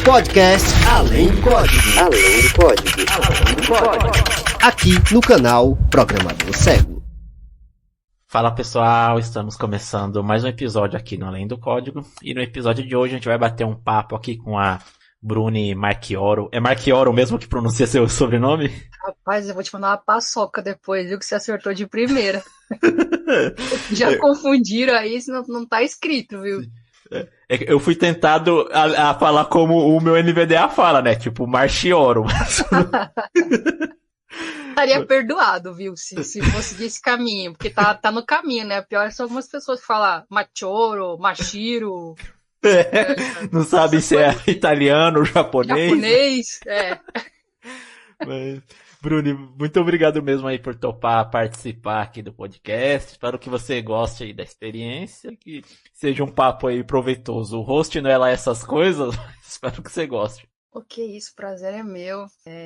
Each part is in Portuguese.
Podcast Além do Código. Além do Código. Além do Código. Aqui no canal Programador Cego. Fala pessoal, estamos começando mais um episódio aqui no Além do Código. E no episódio de hoje a gente vai bater um papo aqui com a Bruni Marchioro. É Marchioro mesmo que pronuncia seu sobrenome? Rapaz, eu vou te mandar uma paçoca depois, viu? Que você acertou de primeira. Já confundiram aí, se não tá escrito, viu? Eu fui tentado a falar como o meu NVDA fala, né? Tipo, Marchioro. Estaria perdoado, viu? Se fosse desse caminho, porque tá no caminho, né? Pior são algumas pessoas que falam Machoro, Machiro. Não sabe se é italiano ou japonês. Japonês, é. Mas, Bruni, muito obrigado mesmo aí por topar participar aqui do podcast. Espero que você goste aí da experiência e que seja um papo aí proveitoso. O host não é lá essas coisas, mas espero que você goste. Ok, isso, prazer é meu.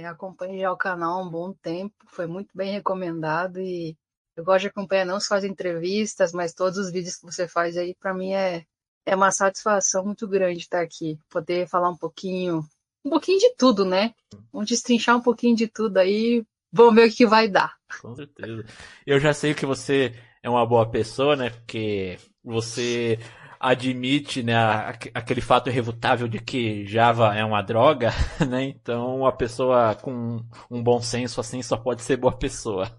Acompanho já o canal há um bom tempo, foi muito bem recomendado e eu gosto de acompanhar não só as entrevistas, mas todos os vídeos que você faz aí, pra mim é uma satisfação muito grande estar aqui, poder falar um pouquinho de tudo, né? Vamos destrinchar um pouquinho de tudo aí, vamos ver o que vai dar. Com certeza. Eu já sei que você é uma boa pessoa, né? Porque você admite, né, aquele fato irrefutável de que Java é uma droga, né? Então, uma pessoa com um bom senso assim só pode ser boa pessoa.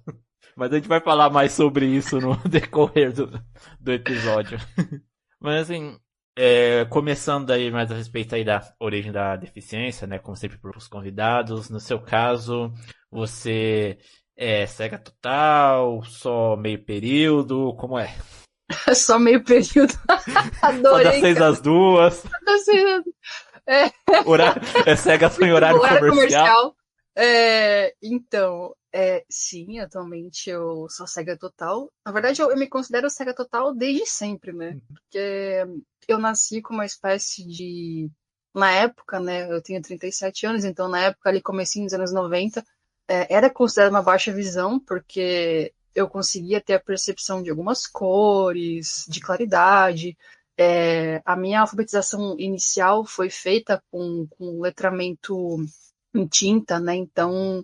Mas a gente vai falar mais sobre isso no decorrer do episódio. Mas assim, começando aí mais a respeito aí da origem da deficiência, né? Como sempre para os convidados. No seu caso, você é cega total, só meio período, como é? Só meio período. Adorei. Só das 6 às 2. É cega só em horário comercial. Então, sim, atualmente eu sou cega total. Na verdade, eu me considero cega total desde sempre, né? Porque eu nasci com uma espécie de... Na época, né? Eu tenho 37 anos, então na época, ali comecinho dos anos 90, era considerada uma baixa visão, porque eu conseguia ter a percepção de algumas cores, de claridade. A minha alfabetização inicial foi feita com letramento em tinta, né? Então,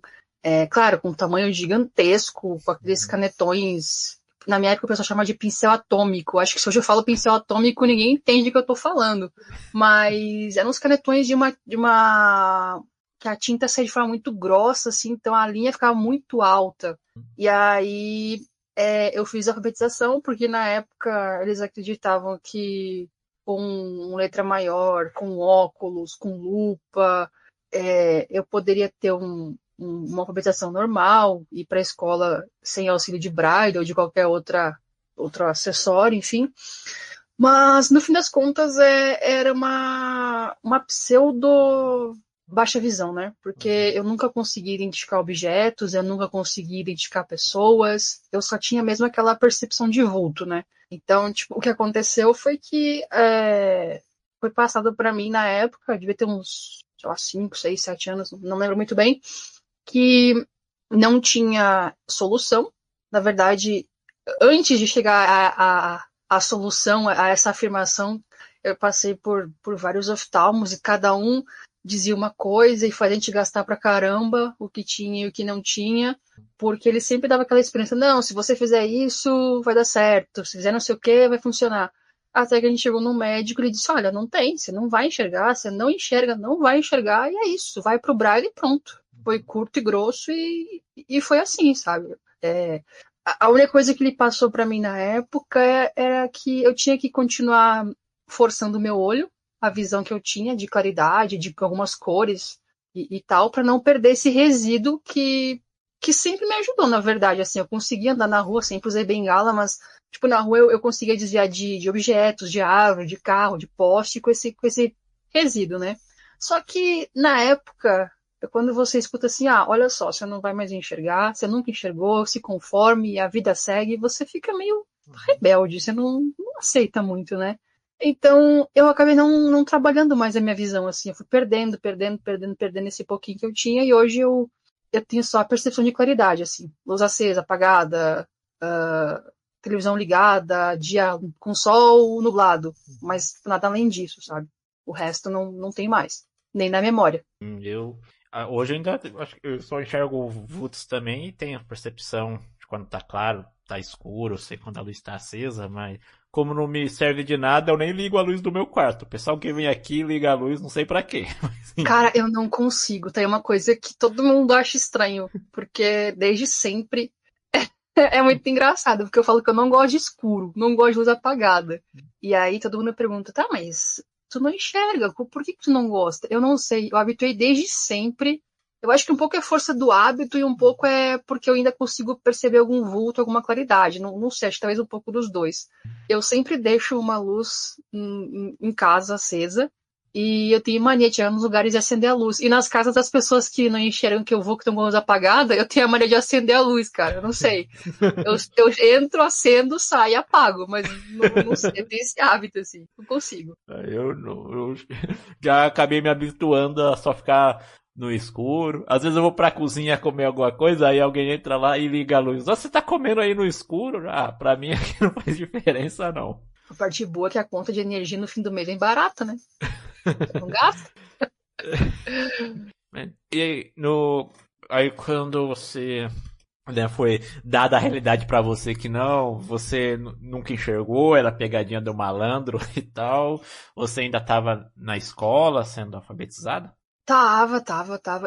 claro, com um tamanho gigantesco, com aqueles canetões. Na minha época o pessoal chama de pincel atômico. Acho que se hoje eu falo pincel atômico, ninguém entende o que eu tô falando. Mas eram uns canetões de uma que a tinta saía de forma muito grossa, assim, então a linha ficava muito alta. E aí eu fiz a alfabetização, porque na época eles acreditavam que com letra maior, com óculos, com lupa, eu poderia ter uma alfabetização normal, ir para a escola sem auxílio de braille ou de qualquer outro acessório, enfim. Mas, no fim das contas, era uma pseudo baixa visão, né? Porque eu nunca consegui identificar objetos, eu nunca consegui identificar pessoas, eu só tinha mesmo aquela percepção de vulto, né? Então, tipo, o que aconteceu foi que foi passado para mim na época, devia ter uns, sei lá, 5, 6, 7 anos, não lembro muito bem, que não tinha solução. Na verdade, antes de chegar à solução, a essa afirmação, eu passei por vários oftalmos e cada um dizia uma coisa e fazia a gente gastar pra caramba o que tinha e o que não tinha, porque ele sempre dava aquela esperança, não, se você fizer isso, vai dar certo, se fizer não sei o que, vai funcionar. Até que a gente chegou no médico e ele disse, olha, não tem, você não vai enxergar, você não enxerga, não vai enxergar, e é isso, vai pro braille e pronto. Foi curto e grosso e foi assim, sabe? A única coisa que ele passou para mim na época era que eu tinha que continuar forçando o meu olho, a visão que eu tinha de claridade, de algumas cores e tal, para não perder esse resíduo que sempre me ajudou, na verdade. Assim, eu conseguia andar na rua, sempre usei bengala, mas tipo, na rua eu conseguia desviar de objetos, de árvore, de carro, de poste, com esse resíduo, né? Só que na época, quando você escuta assim, olha só, você não vai mais enxergar, você nunca enxergou, se conforme, a vida segue, você fica meio rebelde, você não aceita muito, né? Então, eu acabei não trabalhando mais a minha visão, assim, eu fui perdendo esse pouquinho que eu tinha, e hoje eu tenho só a percepção de claridade, assim, luz acesa, apagada, televisão ligada, dia com sol nublado, mas nada além disso, sabe? O resto não tem mais. nem na memória. Hoje eu ainda acho que eu só enxergo vultos também e tenho a percepção de quando tá claro, tá escuro, sei quando a luz tá acesa, mas como não me serve de nada, eu nem ligo a luz do meu quarto. O pessoal que vem aqui liga a luz, não sei pra quê. Mas, Cara, eu não consigo. Tem uma coisa que todo mundo acha estranho, porque desde sempre é muito engraçado, porque eu falo que eu não gosto de escuro, não gosto de luz apagada. E aí todo mundo me pergunta, tá, mas tu não enxerga, por que tu não gosta? Eu não sei, eu habituei desde sempre. Eu acho que um pouco é força do hábito e um pouco é porque eu ainda consigo perceber algum vulto, alguma claridade. Não sei, acho que talvez um pouco dos dois. Eu sempre deixo uma luz em casa acesa e eu tenho mania de ir nos lugares e acender a luz. E nas casas das pessoas que não enxergam que eu vou, que estão com a luz apagada, eu tenho a mania de acender a luz, cara. Eu não sei. Eu entro, acendo, saio e apago, mas não sei, eu tenho esse hábito, assim. Não consigo. eu já acabei me habituando a só ficar no escuro. Às vezes eu vou pra cozinha comer alguma coisa, aí alguém entra lá e liga a luz. Você tá comendo aí no escuro? Ah, pra mim aqui não faz diferença, não. A parte boa é que a conta de energia no fim do mês é barata, né? Não gasta? E aí quando você, né, foi dada a realidade pra você que não, você nunca enxergou, era pegadinha do malandro e tal, você ainda tava na escola sendo alfabetizada? Tava.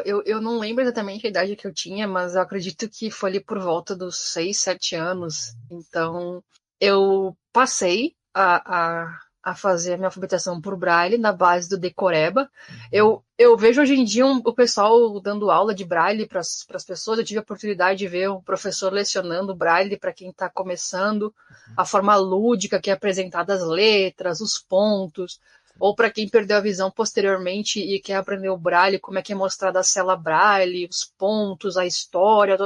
Eu não lembro exatamente a idade que eu tinha, mas eu acredito que foi ali por volta dos 6, 7 anos. Então, eu passei a fazer a minha alfabetização por Braille na base do Decoreba. Eu vejo hoje em dia o pessoal dando aula de Braille para as pessoas. Eu tive a oportunidade de ver um professor lecionando Braille para quem está começando, a forma lúdica que é apresentada as letras, os pontos. Ou para quem perdeu a visão posteriormente e quer aprender o Braille, como é que é mostrada a cela Braille, os pontos, a história.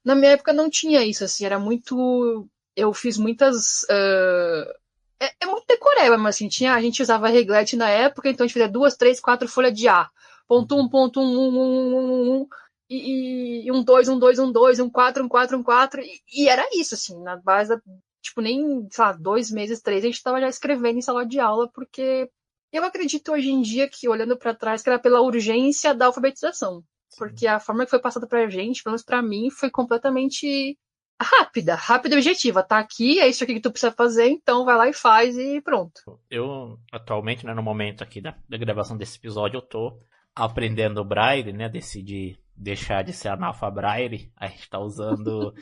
Na minha época não tinha isso, assim, era muito... Eu fiz muitas... É muito decoreba, mas assim, a gente usava reglete na época, então a gente fazia 2, 3, 4 folhas de A. Ponto 1, ponto 1, 1, 1, 1, 1, e 1, 2, 1, 2, 1, 2, 1, 4, 1, 4, 1, 4. E era isso, assim, na base da... Tipo, nem, sei lá, 2 meses, 3, a gente estava já escrevendo em sala de aula, porque... Eu acredito hoje em dia que, olhando para trás, que era pela urgência da alfabetização. Porque a forma que foi passada pra gente, pelo menos pra mim, foi completamente rápida e objetiva. Tá aqui, é isso aqui que tu precisa fazer, então vai lá e faz e pronto. Eu, atualmente, né, no momento aqui da gravação desse episódio, eu tô aprendendo Braille, né? Decidi deixar de ser analfabraille. A gente tá usando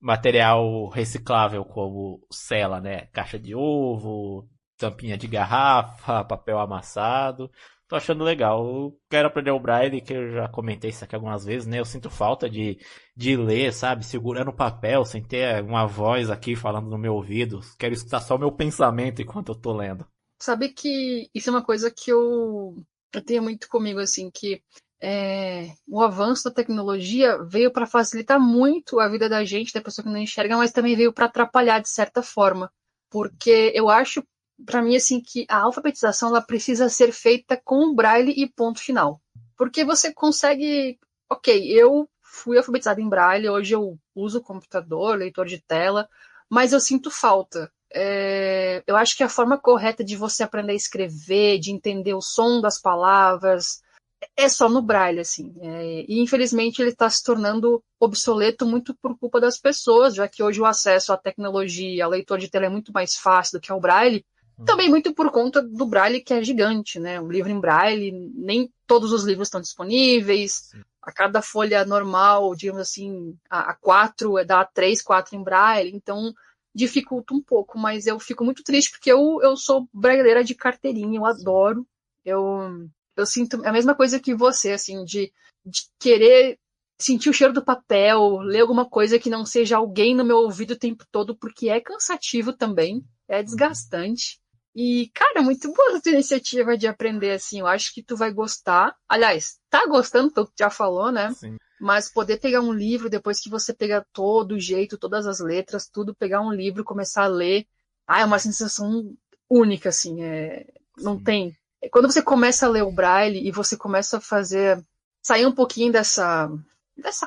material reciclável como cela, né? Caixa de ovo, tampinha de garrafa, papel amassado. Tô achando legal. Eu quero aprender o Braille, que eu já comentei isso aqui algumas vezes, né? Eu sinto falta de ler, sabe? Segurando o papel, sem ter uma voz aqui falando no meu ouvido. Quero escutar só o meu pensamento enquanto eu tô lendo. Sabe que isso é uma coisa que eu tenho muito comigo, assim, que o avanço da tecnologia veio para facilitar muito a vida da gente, da pessoa que não enxerga, mas também veio para atrapalhar de certa forma. Porque eu acho, para mim, assim, que a alfabetização ela precisa ser feita com o Braille e ponto final. Porque você consegue... Ok, eu fui alfabetizada em Braille, hoje eu uso computador, leitor de tela, mas eu sinto falta. Eu acho que a forma correta de você aprender a escrever, de entender o som das palavras, é só no Braille, assim. E infelizmente ele está se tornando obsoleto muito por culpa das pessoas, já que hoje o acesso à tecnologia, ao leitor de tela é muito mais fácil do que ao Braille. Também muito por conta do Braille, que é gigante, né? Um livro em Braille, nem todos os livros estão disponíveis. Sim. A cada folha normal, digamos assim, a 4 dá 3, 4 em Braille. Então, dificulta um pouco, mas eu fico muito triste porque eu sou brasileira de carteirinha, eu adoro. Eu sinto a mesma coisa que você, assim, de querer sentir o cheiro do papel, ler alguma coisa que não seja alguém no meu ouvido o tempo todo, porque é cansativo também, é desgastante. E, cara, muito boa a tua iniciativa de aprender, assim, eu acho que tu vai gostar. Aliás, tá gostando, tu já falou, né? Sim. Mas poder pegar um livro, depois que você pegar todo o jeito, todas as letras, tudo, pegar um livro, começar a ler, é uma sensação única, assim, não tem... Quando você começa a ler o Braille e você começa a sair um pouquinho dessa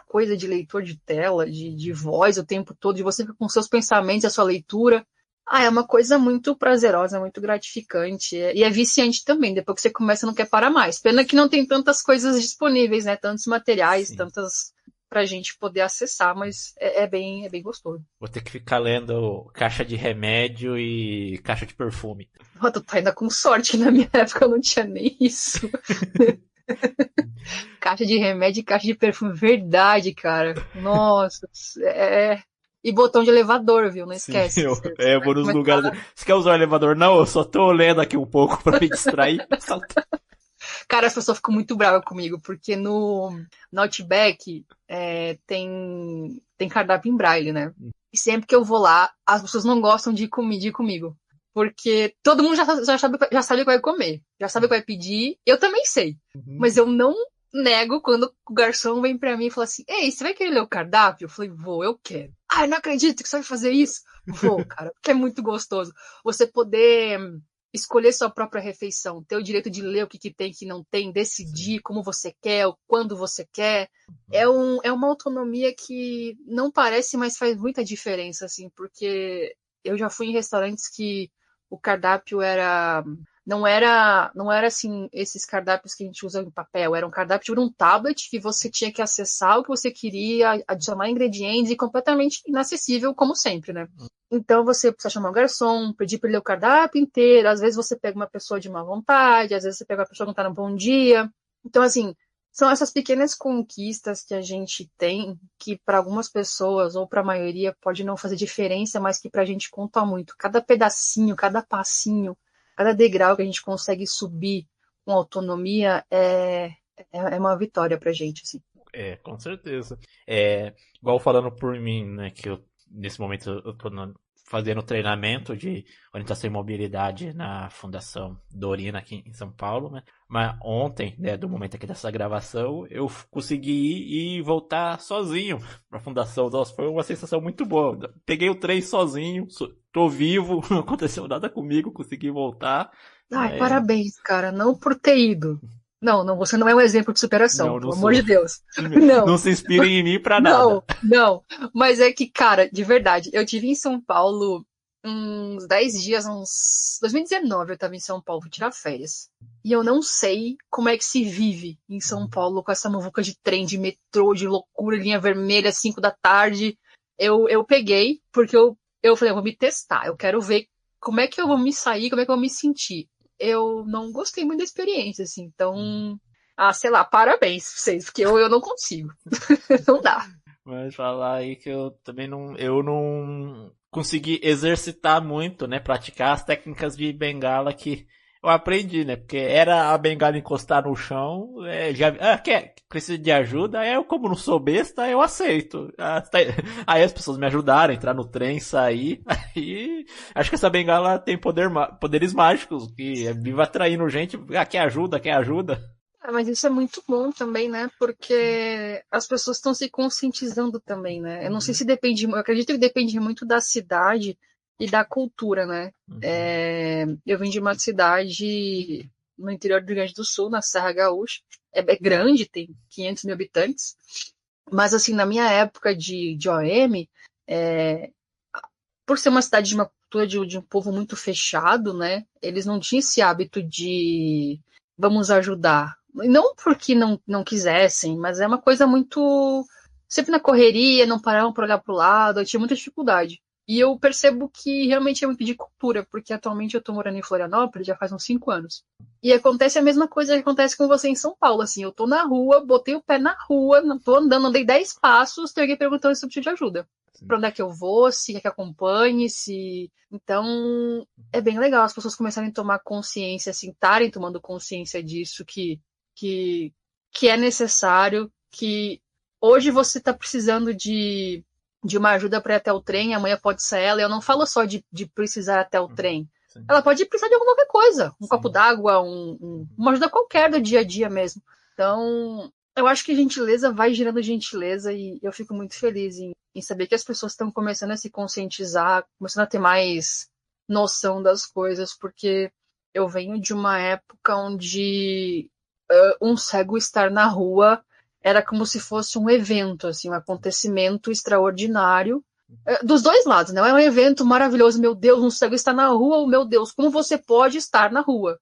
coisa de leitor de tela, de voz o tempo todo, de você ficar com seus pensamentos, a sua leitura, Ah, é uma coisa muito prazerosa, muito gratificante. E é viciante também. Depois que você começa, não quer parar mais. Pena que não tem tantas coisas disponíveis, né? Tantos materiais, Sim. tantas pra gente poder acessar, mas é bem gostoso. Vou ter que ficar lendo caixa de remédio e caixa de perfume. Ó, tu tá ainda com sorte, que na minha época eu não tinha nem isso. Caixa de remédio e caixa de perfume. Verdade, cara. Nossa. E botão de elevador, viu? Não Sim, esquece. eu vou nos lugares. Você quer usar o elevador? Não, eu só tô lendo aqui um pouco pra me distrair. Cara, as pessoas ficam muito bravas comigo, porque no Outback tem cardápio em braille, né? E sempre que eu vou lá, as pessoas não gostam de ir comigo. Porque todo mundo já sabe o que vai comer, já sabe o que vai pedir. Eu também sei. Mas eu não nego quando o garçom vem pra mim e fala assim: Ei, você vai querer ler o cardápio? Eu falei: Vou, eu quero. Ah, eu não acredito que você vai fazer isso. Vou, cara, porque é muito gostoso. Você poder escolher sua própria refeição, ter o direito de ler o que tem, que não tem, decidir como você quer, quando você quer. É uma autonomia que não parece, mas faz muita diferença, assim, porque eu já fui em restaurantes que o cardápio não era assim, esses cardápios que a gente usa em papel, era um cardápio de um tablet que você tinha que acessar o que você queria, adicionar ingredientes e completamente inacessível, como sempre, né? Então você precisa chamar um garçom, pedir para ele ler o cardápio inteiro, às vezes você pega uma pessoa de má vontade, às vezes você pega uma pessoa que não tá num bom dia. Então, assim, são essas pequenas conquistas que a gente tem, que para algumas pessoas, ou para a maioria, pode não fazer diferença, mas que para a gente conta muito. Cada pedacinho, cada passinho, cada degrau que a gente consegue subir com autonomia é uma vitória pra gente, assim. Com certeza. Igual falando por mim, né, que nesse momento eu tô fazendo treinamento de orientação e mobilidade na Fundação Dorina aqui em São Paulo, né? Mas ontem, né, do momento aqui dessa gravação, eu consegui ir e voltar sozinho pra Fundação. Nossa, foi uma sensação muito boa. Peguei o trem sozinho, tô vivo, não aconteceu nada comigo, consegui voltar. Ai, parabéns, cara, não por ter ido. Não, você não é um exemplo de superação, Não pelo sou. amor de Deus. Não. Não se inspirem em mim pra nada. Não. Mas é que, cara, de verdade, eu tive em São Paulo uns 10 dias, 2019 eu tava em São Paulo, fui tirar férias. E eu não sei como é que se vive em São Paulo com essa muvuca de trem, de metrô, de loucura, linha vermelha, 5 da tarde. Eu peguei, porque eu falei, eu vou me testar, eu quero ver como é que eu vou me sair, como é que eu vou me sentir. Eu não gostei muito da experiência, assim, então, sei lá, parabéns pra vocês, porque eu não consigo. Não dá. Mas falar aí que eu também não consegui exercitar muito, né, praticar as técnicas de bengala que eu aprendi, né, porque era a bengala encostar no chão, precisa de ajuda, eu como não sou besta, eu aceito. Aí as pessoas me ajudaram a entrar no trem, sair, aí acho que essa bengala tem poderes mágicos, que vive atraindo gente, quer ajuda, quer ajuda. Mas isso é muito bom também, né? Porque as pessoas estão se conscientizando também, né? Eu não sei se depende, eu acredito que depende muito da cidade e da cultura, né? Eu vim de uma cidade no interior do Rio Grande do Sul, na Serra Gaúcha. É grande, tem 500 mil habitantes. Mas, assim, na minha época de OM, por ser uma cidade de uma cultura de um povo muito fechado, né? Eles não tinham esse hábito de vamos ajudar. Não porque não quisessem, mas é uma coisa muito... Sempre na correria, não paravam para olhar para o lado, eu tinha muita dificuldade. E eu percebo que realmente é muito de cultura, porque atualmente eu tô morando em Florianópolis já faz uns 5 anos. E acontece a mesma coisa que acontece com você em São Paulo, assim, eu tô na rua, botei o pé na rua, não tô andando, andei 10 passos, tem alguém perguntando se eu preciso de ajuda. Pra onde é que eu vou, se quer que acompanhe, se... Então, é bem legal as pessoas começarem a tomar consciência, assim, estarem tomando consciência disso, que é necessário, que hoje você tá precisando de uma ajuda para ir até o trem, amanhã pode ser ela. Eu não falo só de precisar até o trem. Sim. Ela pode precisar de alguma coisa. Um copo d'água, uma ajuda qualquer do dia a dia mesmo. Então, eu acho que gentileza vai gerando gentileza e eu fico muito feliz em saber que as pessoas estão começando a se conscientizar, começando a ter mais noção das coisas, porque eu venho de uma época onde um cego estar na rua era como se fosse um evento, assim, um acontecimento extraordinário, Dos dois lados, né? É um evento maravilhoso, meu Deus, um cego está na rua, meu Deus, como você pode estar na rua?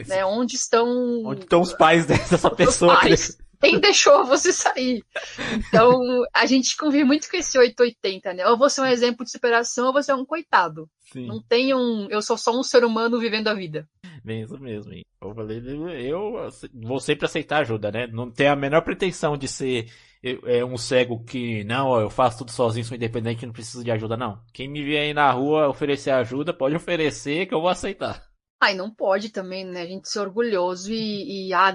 Né? Onde estão os pais dessa os pessoa? pais? Quem deixou você sair? Então, a gente convive muito com esse 880, né? Ou você é um exemplo de superação, ou você é um coitado. Sim. Não tem eu sou só um ser humano vivendo a vida. Bem, isso mesmo. Hein? Eu falei, eu vou sempre aceitar ajuda, né? Não tenho a menor pretensão de ser um cego que, não, ó, eu faço tudo sozinho, sou independente, não preciso de ajuda, não. Quem me vier aí na rua oferecer ajuda, pode oferecer que eu vou aceitar. Ai, não pode também, né? A gente ser orgulhoso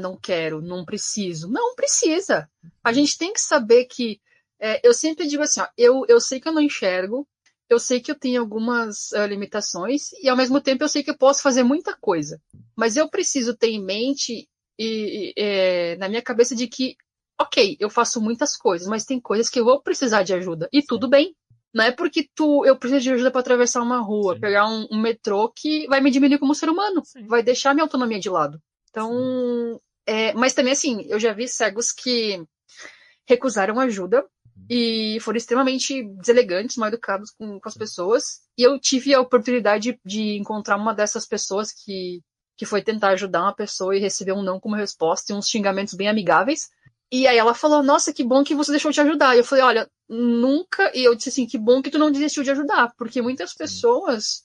não quero, não preciso. Não precisa. A gente tem que saber que, eu sempre digo assim, ó, eu sei que eu não enxergo, eu sei que eu tenho algumas limitações, e ao mesmo tempo eu sei que eu posso fazer muita coisa. Mas eu preciso ter em mente na minha cabeça de que, ok, eu faço muitas coisas, mas tem coisas que eu vou precisar de ajuda. E tudo bem. Não é porque eu preciso de ajuda para atravessar uma rua, Sim. pegar um metrô que vai me diminuir como ser humano. Sim. Vai deixar minha autonomia de lado. Então, mas também assim, eu já vi cegos que recusaram ajuda e foram extremamente deselegantes, mal educados com as pessoas. E eu tive a oportunidade de encontrar uma dessas pessoas que foi tentar ajudar uma pessoa e recebeu um não como resposta e uns xingamentos bem amigáveis. E aí ela falou, nossa, que bom que você deixou de ajudar. E eu falei, olha, nunca... E eu disse assim, que bom que tu não desistiu de ajudar. Porque muitas pessoas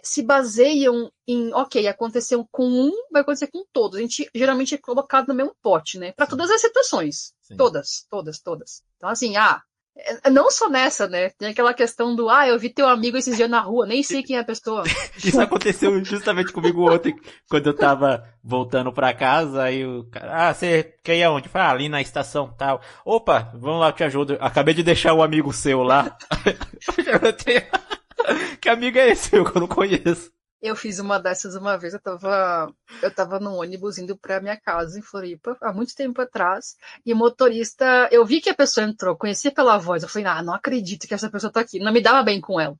se baseiam em, ok, aconteceu com um, vai acontecer com todos. A gente geralmente é colocado no mesmo pote, né? Para todas as situações. Sim. Todas. Então, assim, não só nessa, né? Tem aquela questão do, eu vi teu amigo esses dias na rua, nem sei quem é a pessoa. Isso aconteceu justamente comigo ontem, quando eu tava voltando pra casa, aí o cara, você quer ir aonde? Eu falei, ali na estação tal. Opa, vamos lá, eu te ajudo. Acabei de deixar um amigo seu lá. Que amigo é esse que eu não conheço? Eu fiz uma dessas uma vez, eu tava no ônibus indo pra minha casa em Floripa, há muito tempo atrás, e o motorista, eu vi que a pessoa entrou, conhecia pela voz, eu falei, não acredito que essa pessoa tá aqui, não me dava bem com ela.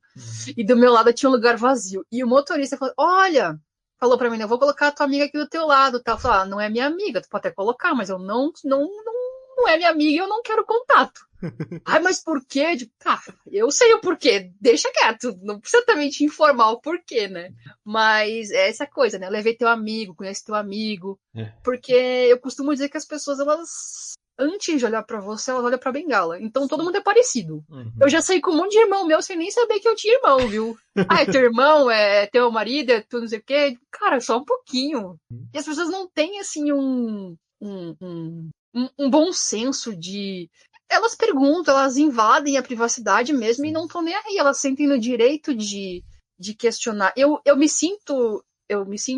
E do meu lado tinha um lugar vazio, e o motorista falou, falou pra mim, eu vou colocar a tua amiga aqui do teu lado, tá? Eu falei, não é minha amiga, tu pode até colocar, mas eu não é minha amiga e eu não quero contato. Mas por quê? Eu sei o porquê, deixa quieto, não precisa também te informar o porquê, né? Mas é essa coisa, né? Eu levei teu amigo, conheço teu amigo, porque eu costumo dizer que as pessoas, elas, antes de olhar pra você, elas olham pra bengala. Então todo mundo é parecido. Eu já saí com um monte de irmão meu sem nem saber que eu tinha irmão, viu? É teu irmão, é teu marido, é tu não sei o quê. Cara, só um pouquinho. E as pessoas não têm, assim, um bom senso de... Elas perguntam, elas invadem a privacidade mesmo e não estão nem aí. Elas sentem no direito de questionar. Eu me sinto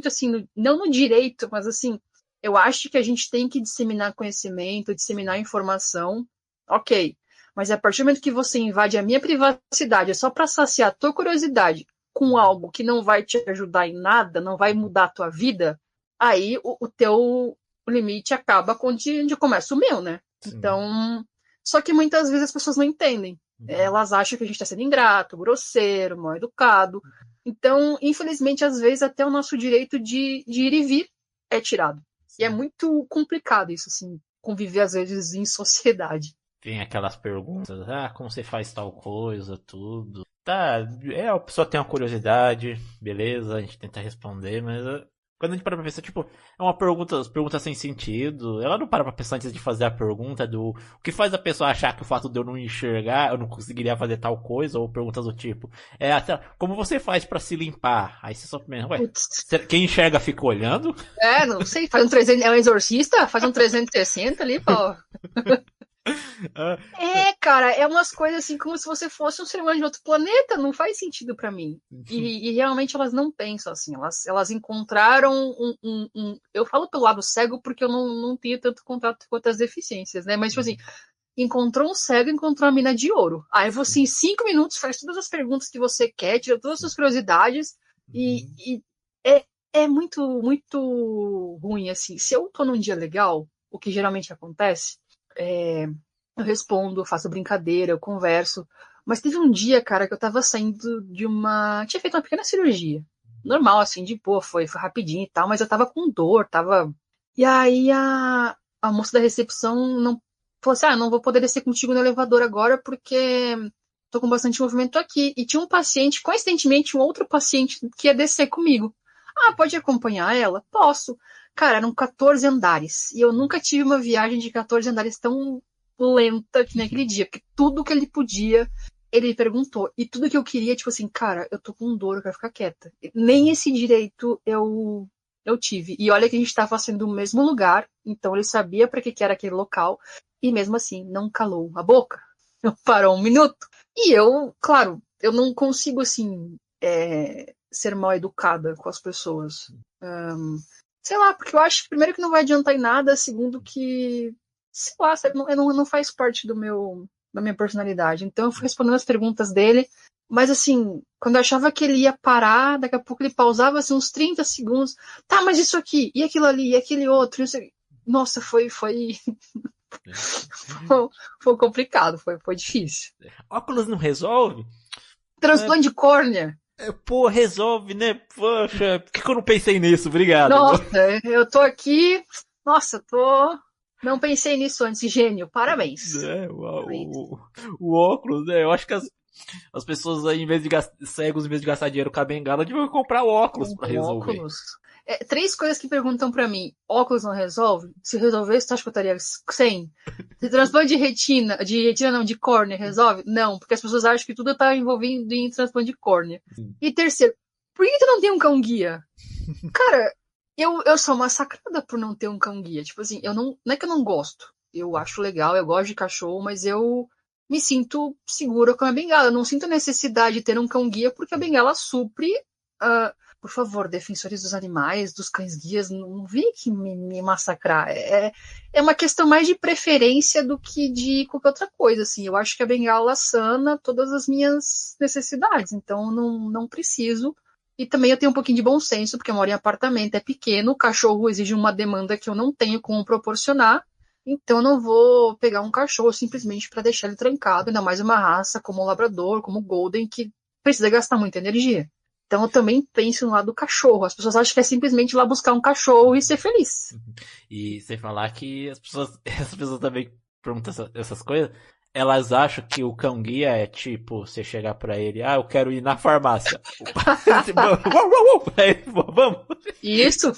assim, não no direito, mas assim, eu acho que a gente tem que disseminar conhecimento, disseminar informação, ok. Mas a partir do momento que você invade a minha privacidade, é só para saciar a tua curiosidade com algo que não vai te ajudar em nada, não vai mudar a tua vida, aí o teu limite acaba onde começa o meu, né? Sim. Então, só que muitas vezes as pessoas não entendem. Elas acham que a gente está sendo ingrato, grosseiro, mal educado. Então, infelizmente, às vezes até o nosso direito de ir e vir é tirado. Sim. E é muito complicado isso, assim, conviver às vezes em sociedade. Tem aquelas perguntas, como você faz tal coisa, tudo. Tá, a pessoa tem uma curiosidade, beleza, a gente tenta responder, mas quando a gente para pra pensar, tipo, é uma pergunta sem sentido. Ela não para pra pensar antes de fazer a pergunta do... O que faz a pessoa achar que o fato de eu não enxergar, eu não conseguiria fazer tal coisa, ou perguntas do tipo... como você faz pra se limpar? Aí você só pensa, quem enxerga fica olhando? Não sei, faz um 300... É um exorcista? Faz um 360 ali, pô. Cara, é umas coisas assim como se você fosse um ser humano de outro planeta, não faz sentido pra mim. E realmente elas não pensam assim, elas encontraram eu falo pelo lado cego porque eu não tenho tanto contato com outras deficiências, né? Mas tipo assim, encontrou um cego, encontrou uma mina de ouro. Aí você em 5 minutos faz todas as perguntas que você quer, tira todas as suas curiosidades e é muito, muito ruim assim. Se eu tô num dia legal, o que geralmente acontece eu respondo, eu faço brincadeira, eu converso. Mas teve um dia, cara, que eu tava saindo de tinha feito uma pequena cirurgia. Normal, assim, de boa, foi rapidinho e tal, mas eu tava com dor, tava... E aí a moça da recepção falou assim, não vou poder descer contigo no elevador agora porque tô com bastante movimento aqui. E tinha um paciente, coincidentemente, um outro paciente que ia descer comigo. Ah, pode acompanhar ela? Posso. Cara, eram 14 andares. E eu nunca tive uma viagem de 14 andares tão lenta que naquele dia. Porque tudo que ele podia, ele perguntou. E tudo que eu queria, tipo assim, cara, eu tô com dor, eu quero ficar quieta. Nem esse direito eu tive. E olha que a gente tava sendo no mesmo lugar. Então ele sabia pra que era aquele local. E mesmo assim, não calou a boca. Não parou um minuto. E eu, claro, eu não consigo, assim, ser mal educada com as pessoas. Sei lá, porque eu acho, primeiro, que não vai adiantar em nada, segundo que, sei lá, sabe, não faz parte da minha personalidade. Então eu fui respondendo as perguntas dele, mas assim, quando eu achava que ele ia parar, daqui a pouco ele pausava assim, uns 30 segundos. Tá, mas isso aqui, e aquilo ali, e aquele outro, não sei. Nossa, foi complicado, foi difícil. Óculos não resolve? Transplante de córnea. Pô, resolve, né? Poxa, por que eu não pensei nisso? Obrigado. Nossa, eu tô aqui. Nossa, não pensei nisso antes. Gênio, parabéns. O óculos, né? Eu acho que as pessoas aí, cegos, em vez de gastar dinheiro com a bengala, deviam comprar óculos pra resolver. Óculos. 3 coisas que perguntam pra mim. Óculos não resolve? Se resolvesse, tu acha que eu estaria 100? Se transplante de córnea resolve? Não, porque as pessoas acham que tudo tá envolvido em transplante de córnea. E terceiro, por que tu não tem um cão-guia? Cara, eu sou massacrada por não ter um cão-guia. Tipo assim, não é que eu não gosto. Eu acho legal, eu gosto de cachorro, mas eu me sinto segura com a bengala. Eu não sinto a necessidade de ter um cão-guia porque a bengala supre... por favor, defensores dos animais, dos cães-guias, não vem aqui me massacrar. É uma questão mais de preferência do que de qualquer outra coisa. Assim. Eu acho que a bengala sana todas as minhas necessidades, então não preciso. E também eu tenho um pouquinho de bom senso, porque eu moro em apartamento, é pequeno, o cachorro exige uma demanda que eu não tenho como proporcionar, então eu não vou pegar um cachorro simplesmente para deixar ele trancado, ainda mais uma raça como o Labrador, como o Golden, que precisa gastar muita energia. Então eu também penso no lado do cachorro. As pessoas acham que é simplesmente ir lá buscar um cachorro e ser feliz. E sem falar que as pessoas também perguntam essas coisas, elas acham que o cão-guia é tipo, você chegar pra ele, eu quero ir na farmácia. Vamos. Isso.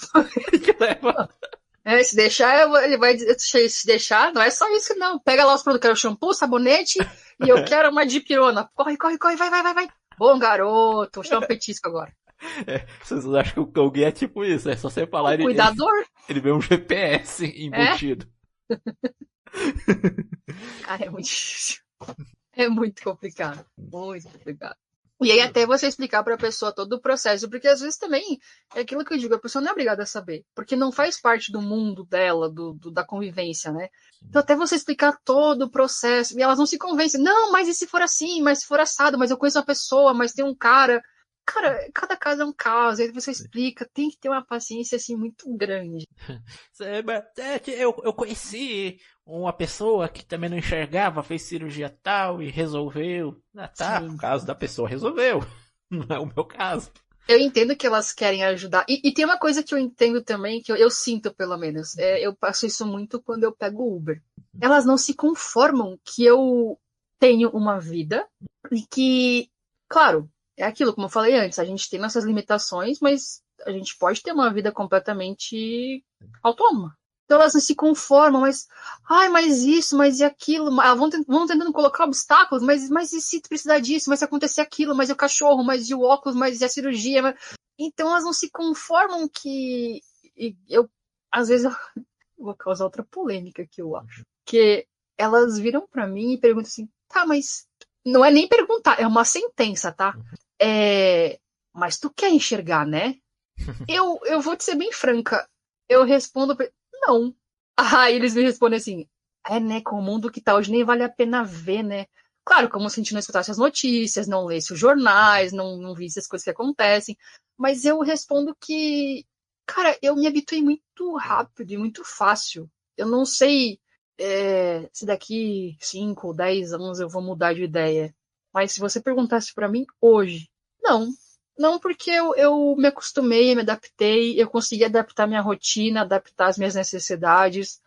Se deixar, ele vai dizer, se deixar, não é só isso não. Pega lá os produtos, quero shampoo, sabonete, e eu quero uma dipirona. Corre, vai. Bom garoto, vou te dar um petisco agora. Vocês acham que o cão-guia é tipo isso, é só você falar... Cuidador. Ele vê um GPS embutido. Cara, é muito difícil. É muito complicado. Muito complicado. E aí até você explicar para a pessoa todo o processo, porque às vezes também é aquilo que eu digo, a pessoa não é obrigada a saber, porque não faz parte do mundo dela, da convivência, né? Então até você explicar todo o processo, e elas não se convencem, não, mas e se for assim, mas se for assado, mas eu conheço uma pessoa, mas tem um cara... Cara, cada caso é um caso, aí você explica, tem que ter uma paciência assim muito grande. Eu conheci uma pessoa que também não enxergava, fez cirurgia tal e resolveu. O caso da pessoa resolveu, não é o meu caso. Eu entendo que elas querem ajudar, e tem uma coisa que eu entendo também, que eu sinto pelo menos, eu passo isso muito quando eu pego Uber. Elas não se conformam que eu tenho uma vida e que, claro... É aquilo, como eu falei antes, a gente tem nossas limitações, mas a gente pode ter uma vida completamente autônoma. Então elas não se conformam, mas isso, mas e aquilo? Vão tentando colocar obstáculos, mas e se precisar disso? Mas se acontecer aquilo? Mas e o cachorro? Mas e o óculos? Mas e a cirurgia? Então elas não se conformam que... às vezes, eu vou causar outra polêmica que eu acho. Que elas viram pra mim e perguntam assim, tá, mas... Não é nem perguntar, é uma sentença, tá? Mas tu quer enxergar, né? Eu vou te ser bem franca. Eu respondo, não. Eles me respondem assim, né, com o mundo que tá hoje nem vale a pena ver, né? Claro, como se a gente não escutasse as notícias, não lesse os jornais, não visse as coisas que acontecem. Mas eu respondo que, cara, eu me habituei muito rápido e muito fácil. Eu não sei... se daqui 5 ou 10 anos eu vou mudar de ideia. Mas se você perguntasse pra mim hoje, não porque eu me acostumei, me adaptei, eu consegui adaptar minha rotina, adaptar as minhas necessidades.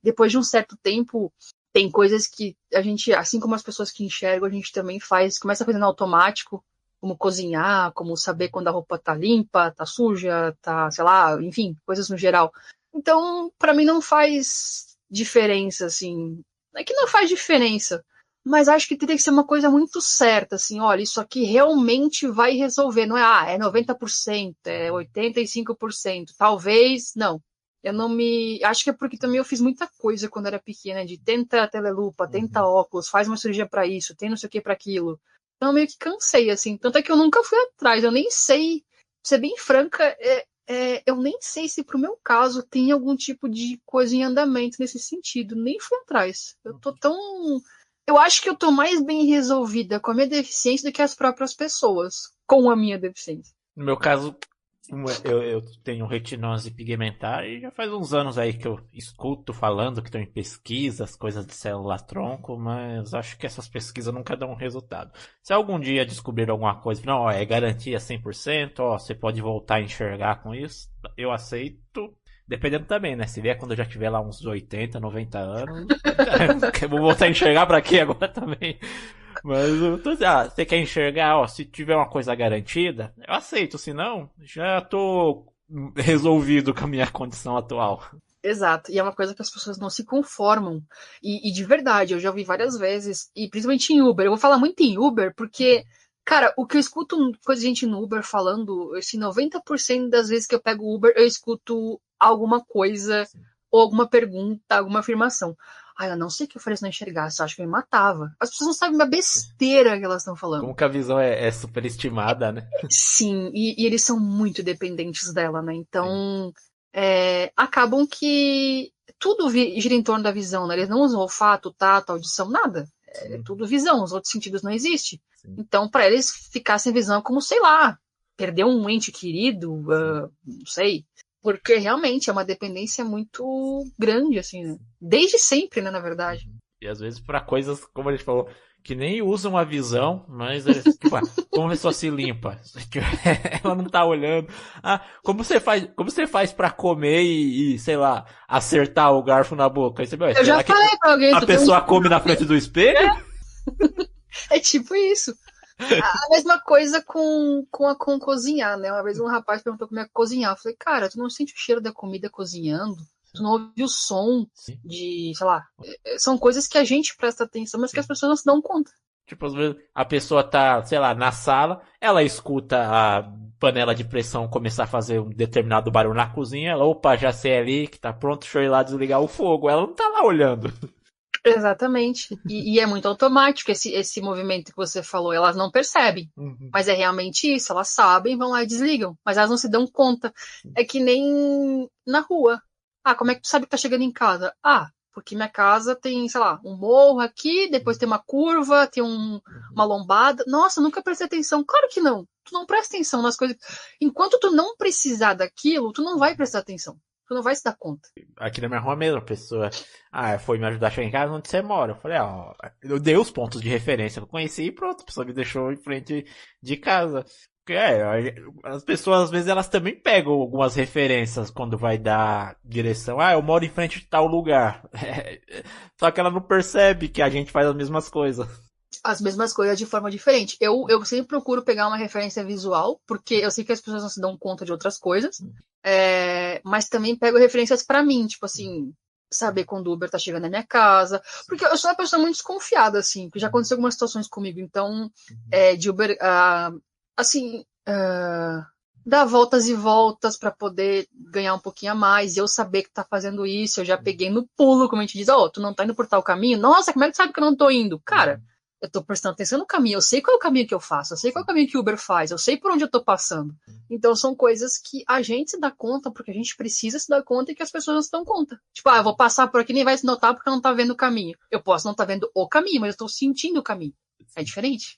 Depois de um certo tempo, tem coisas que a gente, assim como as pessoas que enxergam, a gente também começa fazendo automático, como cozinhar, como saber quando a roupa tá limpa, tá suja, tá, sei lá, enfim, coisas no geral. Então, pra mim não faz diferença, assim. É que não faz diferença, mas acho que teria que ser uma coisa muito certa, assim, olha, isso aqui realmente vai resolver, não é, é 90%, é 85%, talvez, não. Eu não me... Acho que é porque também eu fiz muita coisa quando era pequena, de tenta telelupa, tenta óculos, faz uma cirurgia pra isso, tem não sei o que pra aquilo. Então eu meio que cansei, assim. Tanto é que eu nunca fui atrás, eu nem sei, pra ser bem franca, eu nem sei se pro meu caso tem algum tipo de coisa em andamento nesse sentido, nem fui atrás. Eu tô tão... Eu acho que eu tô mais bem resolvida com a minha deficiência do que as próprias pessoas com a minha deficiência. No meu caso, eu tenho retinose pigmentar e já faz uns anos aí que eu escuto falando que estão em pesquisas, coisas de célula-tronco, mas acho que essas pesquisas nunca dão resultado. Se algum dia descobrir alguma coisa, não, ó, é garantia 100%, ó, você pode voltar a enxergar com isso, eu aceito. Dependendo também, né? Se vier quando eu já tiver lá uns 80, 90 anos, eu vou voltar a enxergar pra quê agora também? Mas eu tô dizendo, você quer enxergar, ó, se tiver uma coisa garantida, eu aceito, senão, já tô resolvido com a minha condição atual. Exato, e é uma coisa que as pessoas não se conformam. E de verdade, eu já ouvi várias vezes, e principalmente em Uber. Eu vou falar muito em Uber, porque, cara, o que eu escuto coisa de gente no Uber falando, assim, 90% das vezes que eu pego o Uber, eu escuto alguma coisa, ou alguma pergunta, alguma afirmação. Ah, eu não sei o que eu faria se não enxergasse, eu acho que eu me matava. As pessoas não sabem uma besteira que elas estão falando. Como que a visão é superestimada, né? Sim, e eles são muito dependentes dela, né? Então, acabam que tudo gira em torno da visão, né? Eles não usam olfato, tato, audição, nada. É tudo visão, os outros sentidos não existem. Sim. Então, para eles ficar sem visão é como, sei lá, perder um ente querido, não sei. Porque realmente é uma dependência muito grande, assim, né? Desde sempre, né, na verdade. E às vezes pra coisas, como a gente falou, que nem usam a visão, mas tipo, como a pessoa se limpa? Ela não tá olhando. Ah, como você faz pra comer e, sei lá, acertar o garfo na boca? Aí você, eu já falei pra alguém. A pessoa come na frente do espelho? É tipo isso. A mesma coisa com cozinhar, né? Uma vez um rapaz perguntou como é cozinhar. Eu falei, cara, tu não sente o cheiro da comida cozinhando? Tu não ouve o som de, sei lá. São coisas que a gente presta atenção, mas que as pessoas não se dão conta. Tipo, às vezes a pessoa tá, sei lá, na sala, ela escuta a panela de pressão começar a fazer um determinado barulho na cozinha, ela, opa, já sei ali que tá pronto, deixa eu ir lá desligar o fogo. Ela não tá lá olhando. Exatamente. E é muito automático esse movimento que você falou. Elas não percebem. Mas é realmente isso. Elas sabem, vão lá e desligam. Mas elas não se dão conta. É que nem na rua. Ah, como é que tu sabe que tá chegando em casa? Ah, porque minha casa tem, sei lá, um morro aqui, depois tem uma curva, tem uma lombada. Nossa, nunca prestei atenção. Claro que não. Tu não presta atenção nas coisas. Enquanto tu não precisar daquilo, tu não vai prestar atenção. Tu não vai se dar conta. Aqui na minha rua mesmo, a pessoa foi me ajudar a chegar em casa onde você mora. Eu falei, ó, eu dei os pontos de referência que eu conheci e pronto, a pessoa me deixou em frente de casa. Porque as pessoas às vezes elas também pegam algumas referências quando vai dar direção. Ah, eu moro em frente de tal lugar. Só que ela não percebe que a gente faz as mesmas coisas. As mesmas coisas de forma diferente. Eu sempre procuro pegar uma referência visual, porque eu sei que as pessoas não se dão conta de outras coisas. Mas também pego referências pra mim, tipo assim, saber quando o Uber tá chegando na minha casa. Porque eu sou uma pessoa muito desconfiada, assim, porque já aconteceu algumas situações comigo. Então, de Uber, dar voltas e voltas pra poder ganhar um pouquinho a mais. E eu saber que tá fazendo isso, eu já peguei no pulo, como a gente diz, tu não tá indo por tal caminho? Nossa, como é que tu sabe que eu não tô indo? Cara, eu tô prestando atenção no caminho, eu sei qual é o caminho que eu faço, eu sei qual é o caminho que o Uber faz, eu sei por onde eu tô passando. Então são coisas que a gente se dá conta, porque a gente precisa se dar conta e que as pessoas não se dão conta. Tipo, eu vou passar por aqui e nem vai se notar porque não tá vendo o caminho. Eu posso não tá vendo o caminho, mas eu tô sentindo o caminho. É diferente.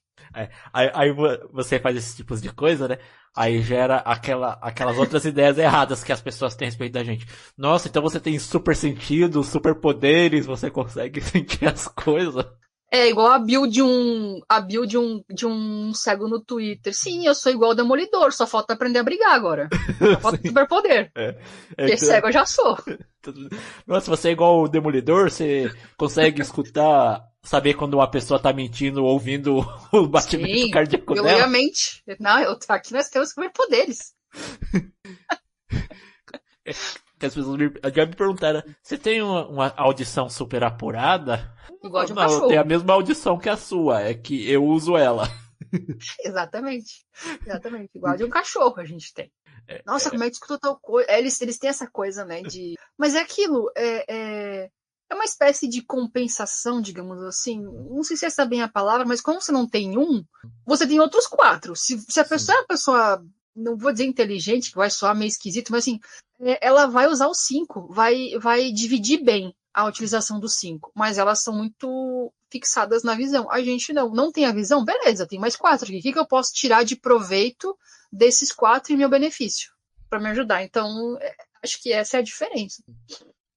Aí você faz esses tipos de coisa, né? Aí gera aquelas outras ideias erradas que as pessoas têm a respeito da gente. Nossa, então você tem super sentido, super poderes, você consegue sentir as coisas. É igual a bio de um cego no Twitter. Sim, eu sou igual o Demolidor, só falta aprender a brigar agora. Só falta superpoder. Porque cego eu já sou. Nossa, você é igual o Demolidor, você consegue escutar, saber quando uma pessoa tá mentindo ouvindo o batimento Sim, cardíaco eu dela? leio a mente. Não, aqui nós temos superpoderes. Que as pessoas já me perguntaram, você tem uma audição super apurada? Igual de um Não, eu cachorro. tenho a mesma audição que a sua, é que eu uso ela. Exatamente. Exatamente. Igual de um cachorro a gente tem. Nossa, como é que escutou tal coisa? Eles têm essa coisa, né? Mas é aquilo, é uma espécie de compensação, digamos assim. Não sei se essa é bem a palavra, mas como você não tem um, você tem outros 4. Se a pessoa é uma pessoa, não vou dizer inteligente, que vai soar meio esquisito, mas assim, ela vai usar os 5, vai dividir bem a utilização dos 5, mas elas são muito fixadas na visão. A gente não tem a visão? Beleza, tem mais 4 aqui. O que eu posso tirar de proveito desses 4 em meu benefício? Para me ajudar. Então, acho que essa é a diferença.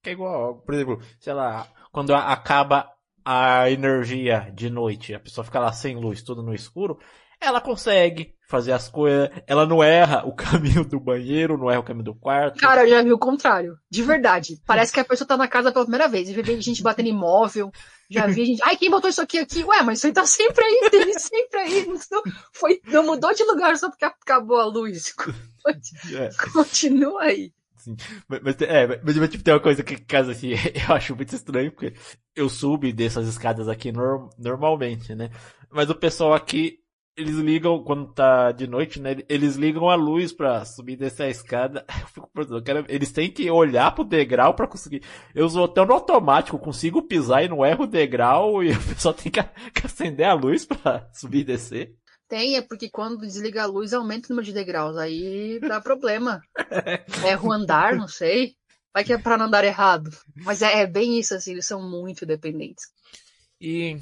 É igual, por exemplo, sei lá, quando acaba a energia de noite, a pessoa fica lá sem luz, tudo no escuro, ela consegue fazer as coisas, ela não erra o caminho do banheiro, não erra o caminho do quarto. Cara, eu já vi o contrário. De verdade. Parece que a pessoa tá na casa pela primeira vez. Já vi gente batendo imóvel. Já vi gente. Ai, quem botou isso aqui? Ué, mas isso aí tá sempre aí, teve sempre aí. Não mudou de lugar só porque acabou a luz. Continua aí. Sim. Mas tipo, tem uma coisa que, caso assim, eu acho muito estranho, porque eu subo dessas escadas aqui normalmente, né? Mas o pessoal aqui, eles ligam, quando tá de noite, né? Eles ligam a luz pra subir dessa escada. Eu fico pensando, eles têm que olhar pro degrau pra conseguir. Eu sou tão no automático, consigo pisar e não erro o degrau, e o pessoal tem que acender a luz pra subir e descer. Tem, é porque quando desliga a luz aumenta o número de degraus. Aí dá problema. Erra o andar, não sei. Vai que é pra não andar errado. Mas é bem isso, assim, eles são muito dependentes. E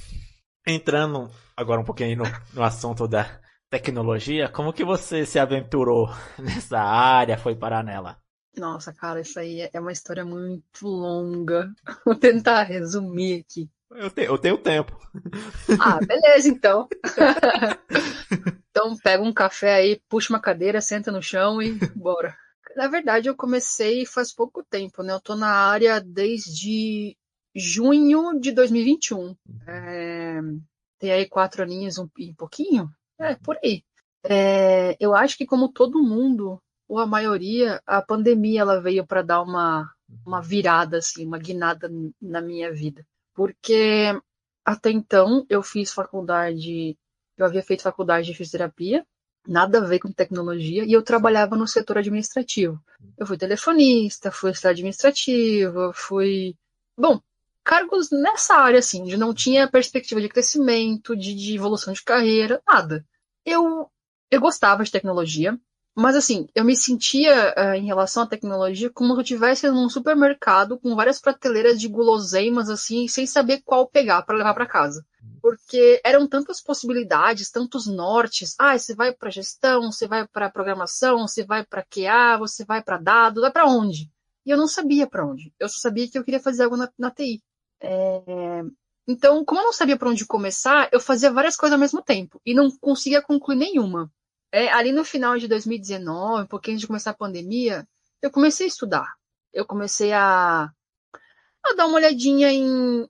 entrando agora um pouquinho no assunto da tecnologia, como que você se aventurou nessa área, foi parar nela? Nossa, cara, isso aí é uma história muito longa. Vou tentar resumir aqui. Eu tenho tempo. Ah, beleza, então. Então pega um café aí, puxa uma cadeira, senta no chão e bora. Na verdade, eu comecei faz pouco tempo, né? Eu tô na área desde junho de 2021. Tem aí 4 aninhos e pouquinho? Por aí. Eu acho que como todo mundo, ou a maioria, a pandemia ela veio para dar uma virada, assim, uma guinada na minha vida. Porque até então eu havia feito faculdade de fisioterapia, nada a ver com tecnologia, e eu trabalhava no setor administrativo. Eu fui telefonista, fui assistente administrativa, bom, cargos nessa área, assim, de não tinha perspectiva de crescimento, de evolução de carreira, nada. Eu gostava de tecnologia, mas assim, eu me sentia, em relação à tecnologia, como se eu estivesse num supermercado com várias prateleiras de guloseimas, assim, sem saber qual pegar para levar para casa. Porque eram tantas possibilidades, tantos nortes. Você vai para gestão, você vai para programação, você vai para QA, você vai para dados, vai para onde? E eu não sabia para onde. Eu só sabia que eu queria fazer algo na TI. Então, como eu não sabia para onde começar, eu fazia várias coisas ao mesmo tempo e não conseguia concluir nenhuma. Ali no final de 2019, um pouquinho antes de começar a pandemia, eu comecei a estudar. Eu comecei a dar uma olhadinha em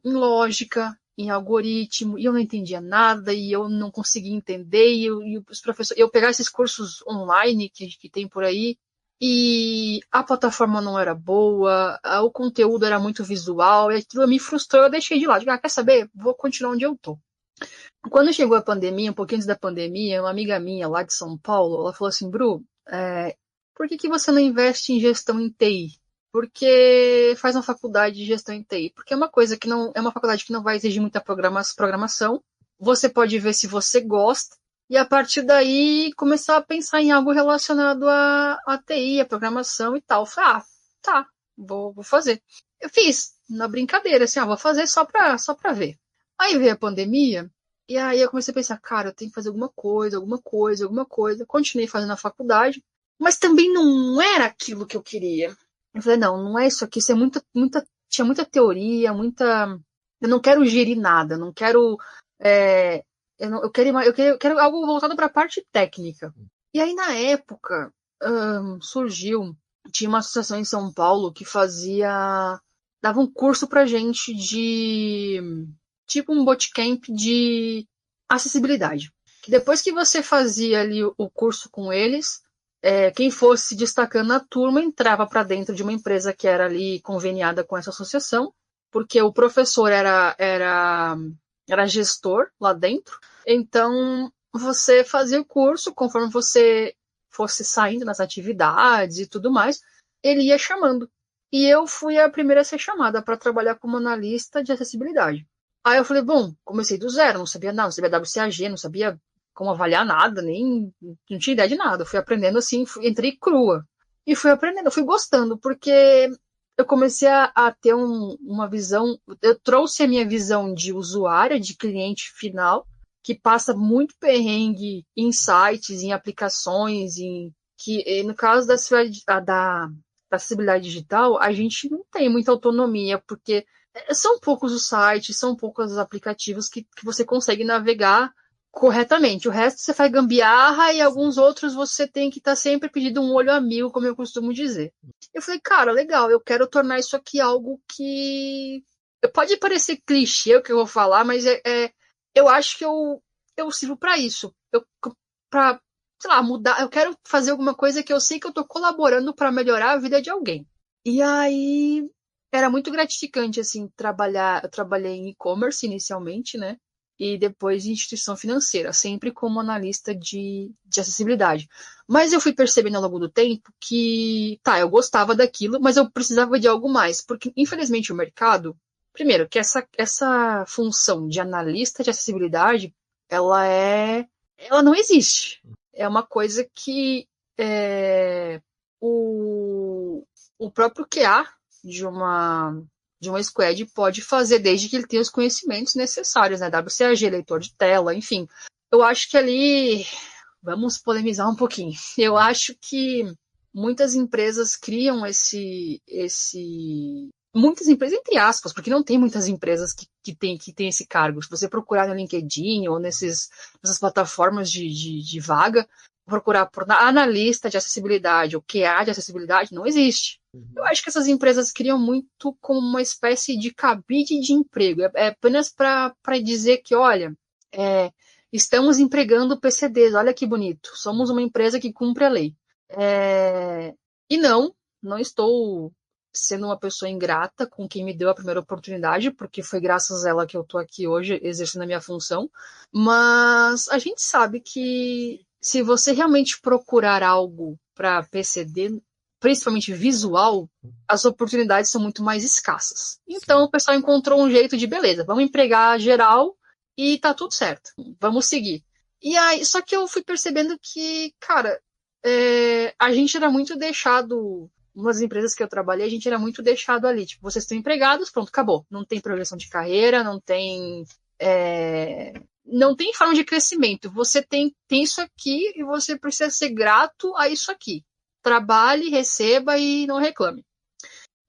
lógica, em algoritmo, e eu não entendia nada, e eu não conseguia entender, e os professores, eu pegava esses cursos online que tem por aí, e a plataforma não era boa, o conteúdo era muito visual, e aquilo me frustrou, eu deixei de lado. Quer saber? Vou continuar onde eu tô. Quando chegou a pandemia, um pouquinho antes da pandemia, uma amiga minha lá de São Paulo, ela falou assim, Bru, por que você não investe em gestão em TI? Porque faz uma faculdade de gestão em TI. Porque é uma coisa que não é uma faculdade que não vai exigir muita programação. Você pode ver se você gosta e a partir daí começar a pensar em algo relacionado à TI, a programação e tal. Eu falei, tá, vou fazer. Eu fiz na brincadeira, assim, vou fazer só pra ver. Aí veio a pandemia e aí eu comecei a pensar, cara, eu tenho que fazer alguma coisa. Continuei fazendo a faculdade, mas também não era aquilo que eu queria. Eu falei, não é isso aqui, isso é tinha muita teoria, eu não quero gerir nada, não quero, eu quero algo voltado para a parte técnica. E aí, na época, surgiu tinha uma associação em São Paulo que dava um curso pra gente tipo um bootcamp de acessibilidade. Que depois que você fazia ali o curso com eles, quem fosse se destacando na turma entrava para dentro de uma empresa que era ali conveniada com essa associação, porque o professor era gestor lá dentro. Então, você fazia o curso, conforme você fosse saindo nas atividades e tudo mais, ele ia chamando. E eu fui a primeira a ser chamada para trabalhar como analista de acessibilidade. Aí eu falei, bom, comecei do zero, não sabia nada, não sabia WCAG, não sabia como avaliar nada, nem não tinha ideia de nada. Eu fui aprendendo assim, entrei crua. E fui aprendendo, fui gostando, porque eu comecei a ter uma visão, eu trouxe a minha visão de usuária, de cliente final, que passa muito perrengue em sites, em aplicações, que no caso da acessibilidade digital, a gente não tem muita autonomia, porque são poucos os sites, são poucos os aplicativos que você consegue navegar corretamente. O resto você faz gambiarra e alguns outros você tem que estar sempre pedindo um olho a mil, como eu costumo dizer. Eu falei, cara, legal, eu quero tornar isso aqui algo que... Pode parecer clichê o que eu vou falar, mas eu acho que eu sirvo para isso. Para, sei lá, mudar. Eu quero fazer alguma coisa que eu sei que eu estou colaborando para melhorar a vida de alguém. E aí era muito gratificante, assim, trabalhar. Eu trabalhei em e-commerce inicialmente, né? E depois em instituição financeira, sempre como analista de acessibilidade. Mas eu fui percebendo ao longo do tempo que, eu gostava daquilo, mas eu precisava de algo mais, porque infelizmente o mercado, primeiro, que essa função de analista de acessibilidade, ela não existe. É uma coisa que o próprio QA de uma squad pode fazer, desde que ele tenha os conhecimentos necessários, né? WCAG, leitor de tela, enfim. Eu acho que ali, vamos polemizar um pouquinho. Eu acho que muitas empresas criam muitas empresas, entre aspas, porque não tem muitas empresas que têm esse cargo. Se você procurar no LinkedIn ou nessas plataformas de vaga, procurar por analista de acessibilidade ou QA de acessibilidade, não existe. Eu acho que essas empresas criam muito como uma espécie de cabide de emprego. É apenas para dizer que, olha, estamos empregando PCDs, olha que bonito. Somos uma empresa que cumpre a lei. E não estou sendo uma pessoa ingrata com quem me deu a primeira oportunidade, porque foi graças a ela que eu estou aqui hoje exercendo a minha função. Mas a gente sabe que se você realmente procurar algo para PCD, principalmente visual, as oportunidades são muito mais escassas. Então o pessoal encontrou um jeito de, beleza, vamos empregar geral e tá tudo certo, vamos seguir. E aí, só que eu fui percebendo que, cara, a gente era muito deixado, umas empresas que eu trabalhei, a gente era muito deixado ali, tipo, vocês estão empregados, pronto, acabou. Não tem progressão de carreira, não tem forma de crescimento. Você tem isso aqui e você precisa ser grato a isso aqui. Trabalhe, receba e não reclame.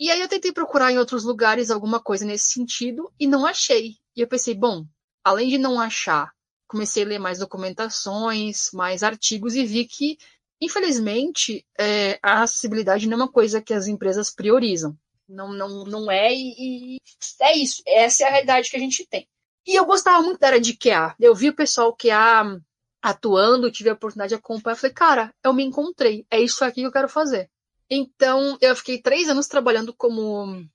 E aí eu tentei procurar em outros lugares alguma coisa nesse sentido e não achei. E eu pensei, bom, além de não achar, comecei a ler mais documentações, mais artigos e vi que, infelizmente, a acessibilidade não é uma coisa que as empresas priorizam. Não é, e é isso. Essa é a realidade que a gente tem. E eu gostava muito da área de QA. Eu vi o pessoal QA atuando, tive a oportunidade de acompanhar, eu falei, cara, eu me encontrei, é isso aqui que eu quero fazer. Então, eu fiquei 3 anos trabalhando como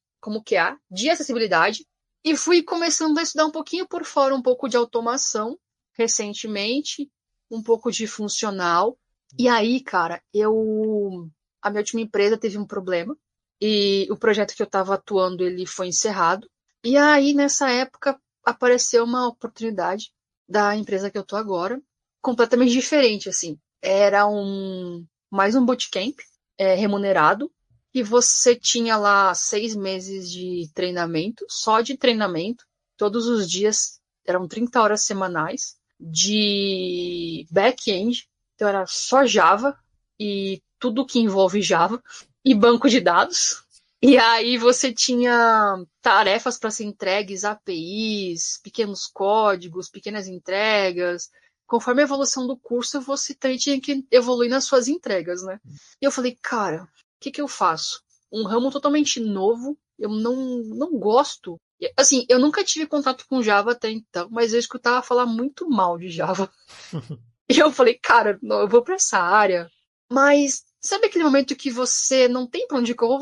QA de acessibilidade e fui começando a estudar um pouquinho por fora, um pouco de automação, recentemente, um pouco de funcional. E aí, cara, a minha última empresa teve um problema e o projeto que eu estava atuando, ele foi encerrado. E aí, nessa época, apareceu uma oportunidade da empresa que eu tô agora, completamente diferente, assim. Era mais um bootcamp remunerado, e você tinha lá 6 meses de treinamento, só de treinamento, todos os dias, eram 30 horas semanais, de back-end, então era só Java, e tudo que envolve Java, e banco de dados. E aí você tinha tarefas para ser entregues, APIs, pequenos códigos, pequenas entregas. Conforme a evolução do curso, você também tinha que evoluir nas suas entregas, né? E eu falei, cara, que eu faço? Um ramo totalmente novo, eu não gosto. Assim, eu nunca tive contato com Java até então, mas eu escutava falar muito mal de Java. E eu falei, cara, não, eu vou pra essa área. Mas sabe aquele momento que você não tem pra onde correr, ou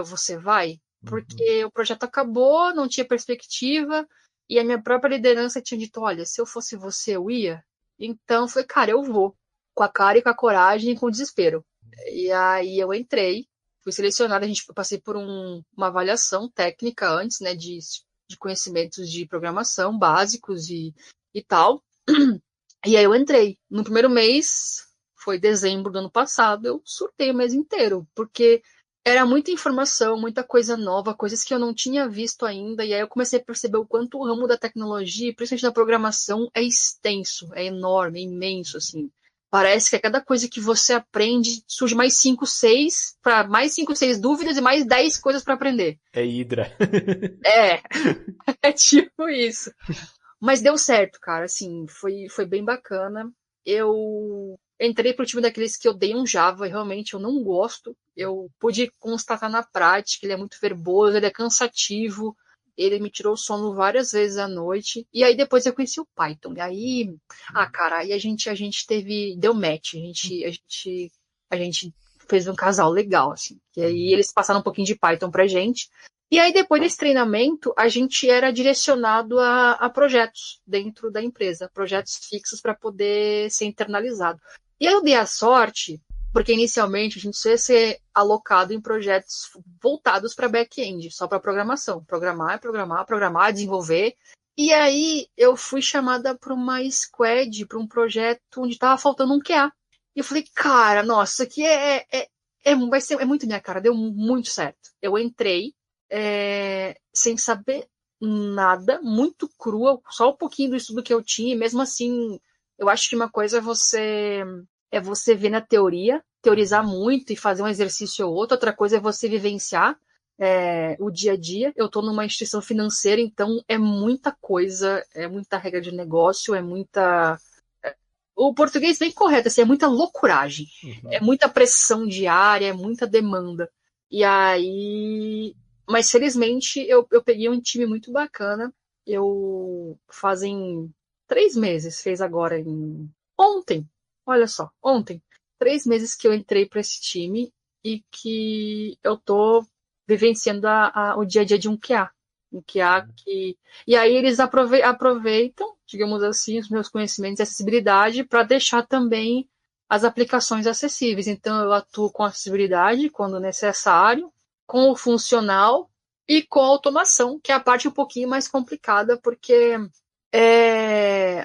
você vai? Porque o projeto acabou, não tinha perspectiva, e a minha própria liderança tinha dito, olha, se eu fosse você, eu ia. Então, eu falei, cara, eu vou. Com a cara e com a coragem e com o desespero. E aí eu entrei, fui selecionada, eu passei por uma avaliação técnica antes, né, de conhecimentos de programação básicos e tal. E aí eu entrei. No primeiro mês, foi dezembro do ano passado, eu surtei o mês inteiro, porque era muita informação, muita coisa nova, coisas que eu não tinha visto ainda, e aí eu comecei a perceber o quanto o ramo da tecnologia, principalmente da programação, é extenso, é enorme, é imenso, assim. Parece que a cada coisa que você aprende, surge mais 5, 6, para mais 5, 6 dúvidas e mais 10 coisas para aprender. É Hydra. É, é tipo isso. Mas deu certo, cara, assim, foi bem bacana. Eu entrei pro time daqueles que odeiam Java, e realmente eu não gosto. Eu pude constatar na prática, ele é muito verboso, ele é cansativo, ele me tirou o sono várias vezes à noite. E aí depois eu conheci o Python. E aí, cara, aí a gente deu match, a gente fez um casal legal, assim. E aí eles passaram um pouquinho de Python pra gente. E aí, depois desse treinamento, a gente era direcionado a projetos dentro da empresa, projetos fixos para poder ser internalizado. E aí eu dei a sorte, porque inicialmente a gente só ia ser alocado em projetos voltados para back-end, só para programação. Programar, desenvolver. E aí eu fui chamada para uma squad, para um projeto onde estava faltando um QA. E eu falei, cara, nossa, isso aqui é muito minha cara, deu muito certo. Eu entrei, sem saber nada, muito crua, só um pouquinho do estudo que eu tinha, e mesmo assim, eu acho que uma coisa é você ver na teoria, teorizar muito e fazer um exercício ou outro, outra coisa é você vivenciar o dia a dia. Eu estou numa instituição financeira, então é muita coisa, é muita regra de negócio, é muita... O português bem correto, assim, é muita loucuragem, é muita pressão diária, é muita demanda. E aí... Mas felizmente eu peguei um time muito bacana. Fazem 3 meses, fez agora ontem, olha só, ontem, 3 meses que eu entrei para esse time e que eu tô vivenciando o dia a dia de um QA. Um QA que... E aí eles aproveitam, digamos assim, os meus conhecimentos de acessibilidade para deixar também as aplicações acessíveis. Então eu atuo com acessibilidade quando necessário, com o funcional e com a automação, que é a parte um pouquinho mais complicada, porque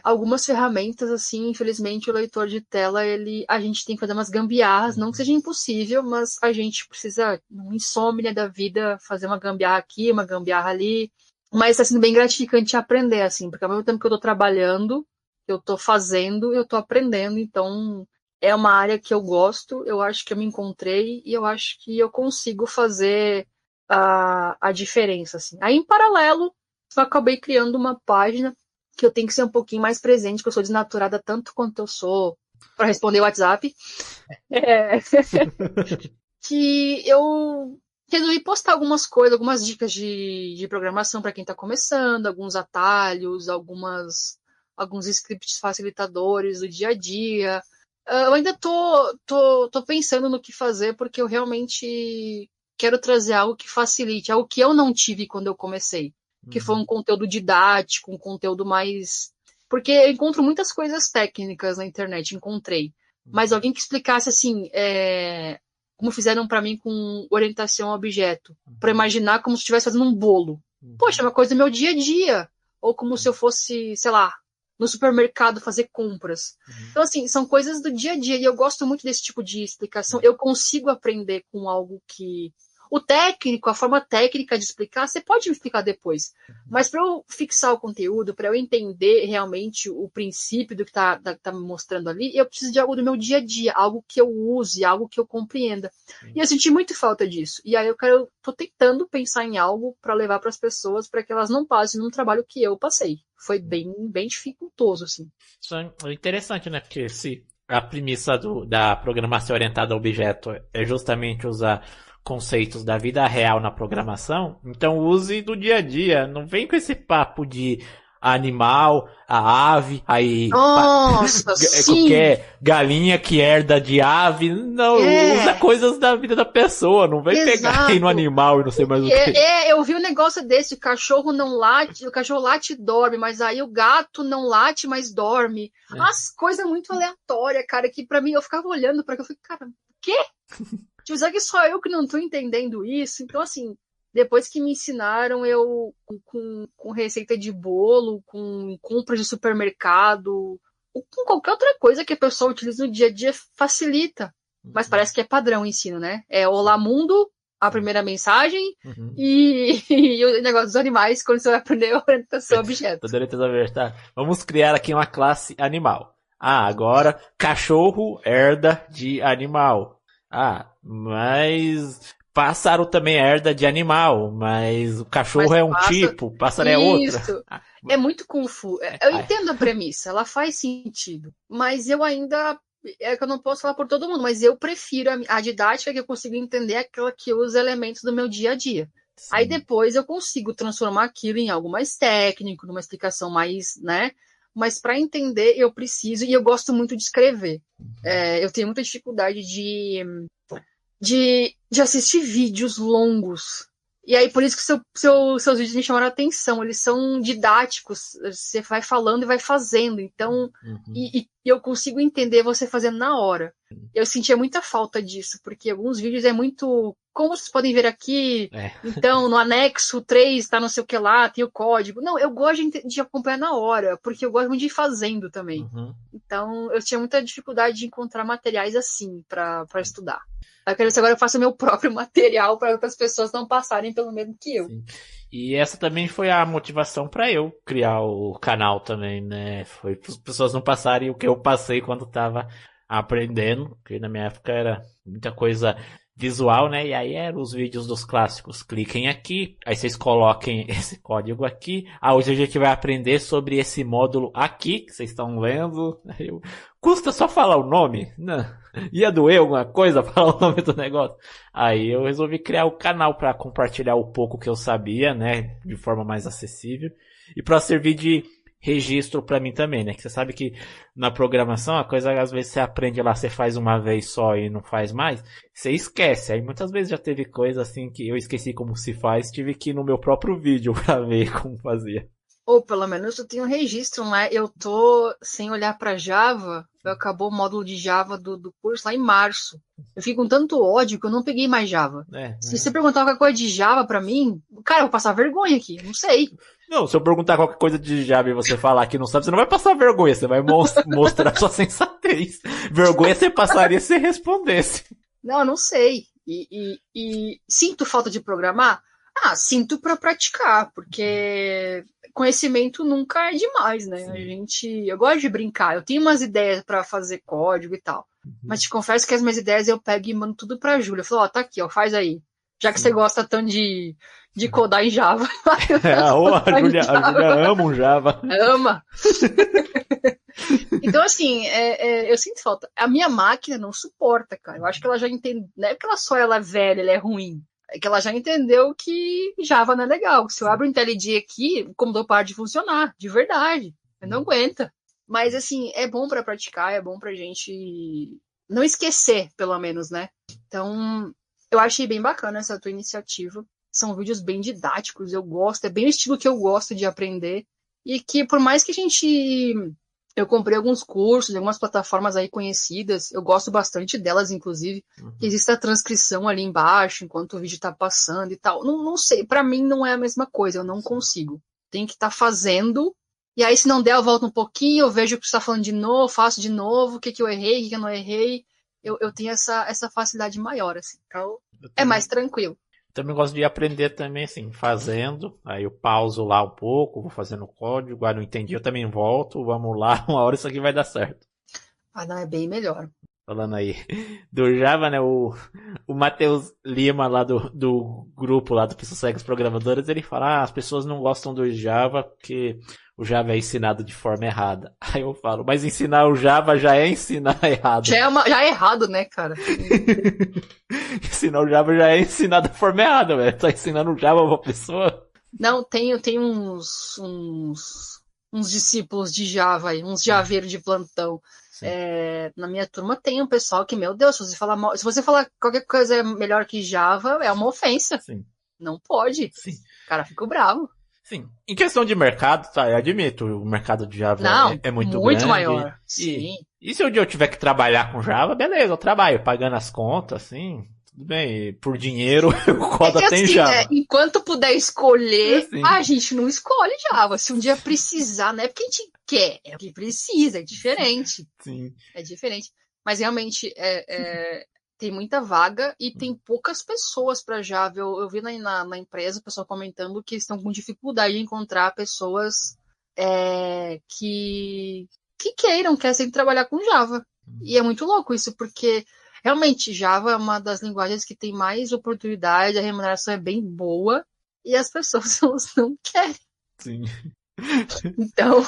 algumas ferramentas, assim, infelizmente, o leitor de tela, a gente tem que fazer umas gambiarras, não que seja impossível, mas a gente precisa, uma insônia da vida, fazer uma gambiarra aqui, uma gambiarra ali, mas está sendo bem gratificante aprender, assim, porque ao mesmo tempo que eu estou trabalhando, eu estou fazendo, eu estou aprendendo, então é uma área que eu gosto, eu acho que eu me encontrei e eu acho que eu consigo fazer a diferença, assim. Aí, em paralelo, eu acabei criando uma página que eu tenho que ser um pouquinho mais presente, porque eu sou desnaturada tanto quanto eu sou para responder o WhatsApp. Que eu resolvi postar algumas coisas, algumas dicas de programação para quem está começando, alguns atalhos, alguns scripts facilitadores do dia a dia. Eu ainda tô pensando no que fazer, porque eu realmente quero trazer algo que facilite, algo que eu não tive quando eu comecei, que foi um conteúdo didático, um conteúdo mais... Porque eu encontro muitas coisas técnicas na internet, mas alguém que explicasse assim, como fizeram para mim com orientação a objeto, para imaginar como se estivesse fazendo um bolo. Poxa, é uma coisa do meu dia a dia, ou como se eu fosse, sei lá, no supermercado fazer compras. Então, assim, são coisas do dia a dia, e eu gosto muito desse tipo de explicação. Eu consigo aprender com algo que... O técnico, a forma técnica de explicar, você pode me explicar depois. Mas para eu fixar o conteúdo, para eu entender realmente o princípio do que tá me mostrando ali, eu preciso de algo do meu dia a dia, algo que eu use, algo que eu compreenda. E eu senti muito falta disso. E aí tô tentando pensar em algo para levar para as pessoas, para que elas não passem num trabalho que eu passei. Foi bem, bem dificultoso, assim. Isso é interessante, né? Porque a premissa da programação orientada a objeto é justamente usar conceitos da vida real na programação, então use do dia a dia. Não vem com esse papo de animal, a ave, aí Nossa, sim! qualquer galinha que herda de ave. Não, usa coisas da vida da pessoa. Não vem pegar aí no animal e não sei mais o que. Eu vi um negócio desse, o cachorro não late, o cachorro late e dorme, mas aí o gato não late, mas dorme. As coisas muito aleatórias, cara, que pra mim, eu ficava olhando pra aquilo, eu falei, cara, o quê? Tipo, será que só eu que não tô entendendo isso? Então, assim, depois que me ensinaram, eu com receita de bolo, com compra de supermercado, ou com qualquer outra coisa que a pessoa utiliza no dia a dia, facilita. Mas parece que é padrão o ensino, né? É Olá Mundo, a primeira mensagem, e o negócio dos animais, quando você vai aprender a orientação a objetos. Vamos criar aqui uma classe animal. Agora, cachorro herda de animal. Mas pássaro também é herda de animal, mas o cachorro é um tipo, pássaro é outra. É muito confuso. Eu entendo a premissa, ela faz sentido, mas eu ainda... É que eu não posso falar por todo mundo, mas eu prefiro a didática que eu consigo entender, aquela que usa elementos do meu dia a dia. Sim. Aí depois eu consigo transformar aquilo em algo mais técnico, numa explicação mais, né? Mas para entender eu preciso, e eu gosto muito de escrever. Eu tenho muita dificuldade de assistir vídeos longos. E aí, por isso que seus vídeos me chamaram a atenção. Eles são didáticos. Você vai falando e vai fazendo. Então, e eu consigo entender você fazendo na hora. Eu sentia muita falta disso, porque alguns vídeos é muito... Como vocês podem ver aqui, então, no anexo 3, tá não sei o que lá, tem o código. Não, eu gosto de acompanhar na hora, porque eu gosto muito de ir fazendo também. Então, eu tinha muita dificuldade de encontrar materiais assim, para estudar. Eu quero dizer, agora eu faço meu próprio material para outras pessoas não passarem pelo mesmo que eu. Sim. E essa também foi a motivação para eu criar o canal também, né? Foi para as pessoas não passarem o que eu passei quando estava aprendendo, porque na minha época era muita coisa visual, né? E aí eram os vídeos dos clássicos. Cliquem aqui, aí vocês coloquem esse código aqui. Hoje a gente vai aprender sobre esse módulo aqui, que vocês estão vendo. Custa só falar o nome? Não. Ia doer alguma coisa falar o nome do negócio? Aí eu resolvi criar o canal para compartilhar o pouco que eu sabia, né? De forma mais acessível. E para servir de registro para mim também, né? Que você sabe que na programação a coisa às vezes você aprende lá, você faz uma vez só e não faz mais, você esquece. Aí muitas vezes já teve coisa assim que eu esqueci como se faz, tive que ir no meu próprio vídeo para ver como fazia. Ou pelo menos eu tenho um registro, né? Eu tô sem olhar para Java, acabou o módulo de Java do curso lá em março. Eu fico com tanto ódio que eu não peguei mais Java. Se você perguntar qualquer coisa de Java para mim, cara, eu vou passar vergonha aqui, não sei. Não, se eu perguntar qualquer coisa de Java e você falar que não sabe, você não vai passar vergonha, você vai mostrar sua sensatez. Vergonha você passaria se você respondesse. Não, eu não sei. E sinto falta de programar? Sinto para praticar, porque conhecimento nunca é demais, né? Eu gosto de brincar, eu tenho umas ideias para fazer código e tal, mas te confesso que as minhas ideias eu pego e mando tudo pra Júlia. Eu falo, tá aqui, faz aí. Já que você gosta tanto de codar em Java. A Júlia ama um Java. Ama. Então, assim, eu sinto falta. A minha máquina não suporta, cara. Eu acho que ela já entende. Não é porque ela é velha, ela é ruim. É que ela já entendeu que Java não é legal. Se eu abro o IntelliJ aqui, o computador para de funcionar, de verdade. Eu não aguenta. Mas, assim, é bom para praticar, é bom pra gente não esquecer, pelo menos, né? Então, eu achei bem bacana essa tua iniciativa. São vídeos bem didáticos, eu gosto. É bem o estilo que eu gosto de aprender. E que, por mais que eu comprei alguns cursos, algumas plataformas aí conhecidas, eu gosto bastante delas, inclusive, que existe a transcrição ali embaixo, enquanto o vídeo tá passando e tal. Não sei, pra mim não é a mesma coisa, eu não consigo. Tem que estar fazendo, e aí se não der eu volto um pouquinho, eu vejo o que você tá falando de novo, faço de novo, o que eu errei, o que eu não errei. Eu tenho essa facilidade maior, assim, então é mais tranquilo. Também gosto de aprender também, assim, fazendo. Aí eu pauso lá um pouco, vou fazendo o código. Não entendi, eu também volto. Vamos lá, uma hora isso aqui vai dar certo. Não, é bem melhor. Falando aí do Java, né? O Matheus Lima lá do grupo lá do Pessoas Cegas Programadoras, ele fala, as pessoas não gostam do Java porque o Java é ensinado de forma errada. Aí eu falo, mas ensinar o Java já é ensinar errado. Já é errado, né, cara? Ensinar o Java já é ensinar da forma errada, velho. Tá ensinando o Java pra uma pessoa. Não, tem uns discípulos de Java aí, uns javeiros de plantão. Na minha turma tem um pessoal que, meu Deus, se você falar qualquer coisa melhor que Java, é uma ofensa. Sim. Não pode. Sim. O cara fica bravo. Sim. Em questão de mercado, tá, eu admito, o mercado de Java é muito grande. Maior. Sim. E se um dia eu tiver que trabalhar com Java, beleza, eu trabalho, pagando as contas, assim, tudo bem, por dinheiro eu codo até em Java. Enquanto puder escolher, Sim. a gente não escolhe Java. Se um dia precisar, não é porque a gente quer, é porque precisa, é diferente. Sim. É diferente. Mas realmente tem muita vaga e tem poucas pessoas para Java. Eu vi na empresa o pessoal comentando que estão com dificuldade de encontrar pessoas que querem trabalhar com Java. E é muito louco isso, porque realmente Java é uma das linguagens que tem mais oportunidade, a remuneração é bem boa e as pessoas não querem. Sim. Então,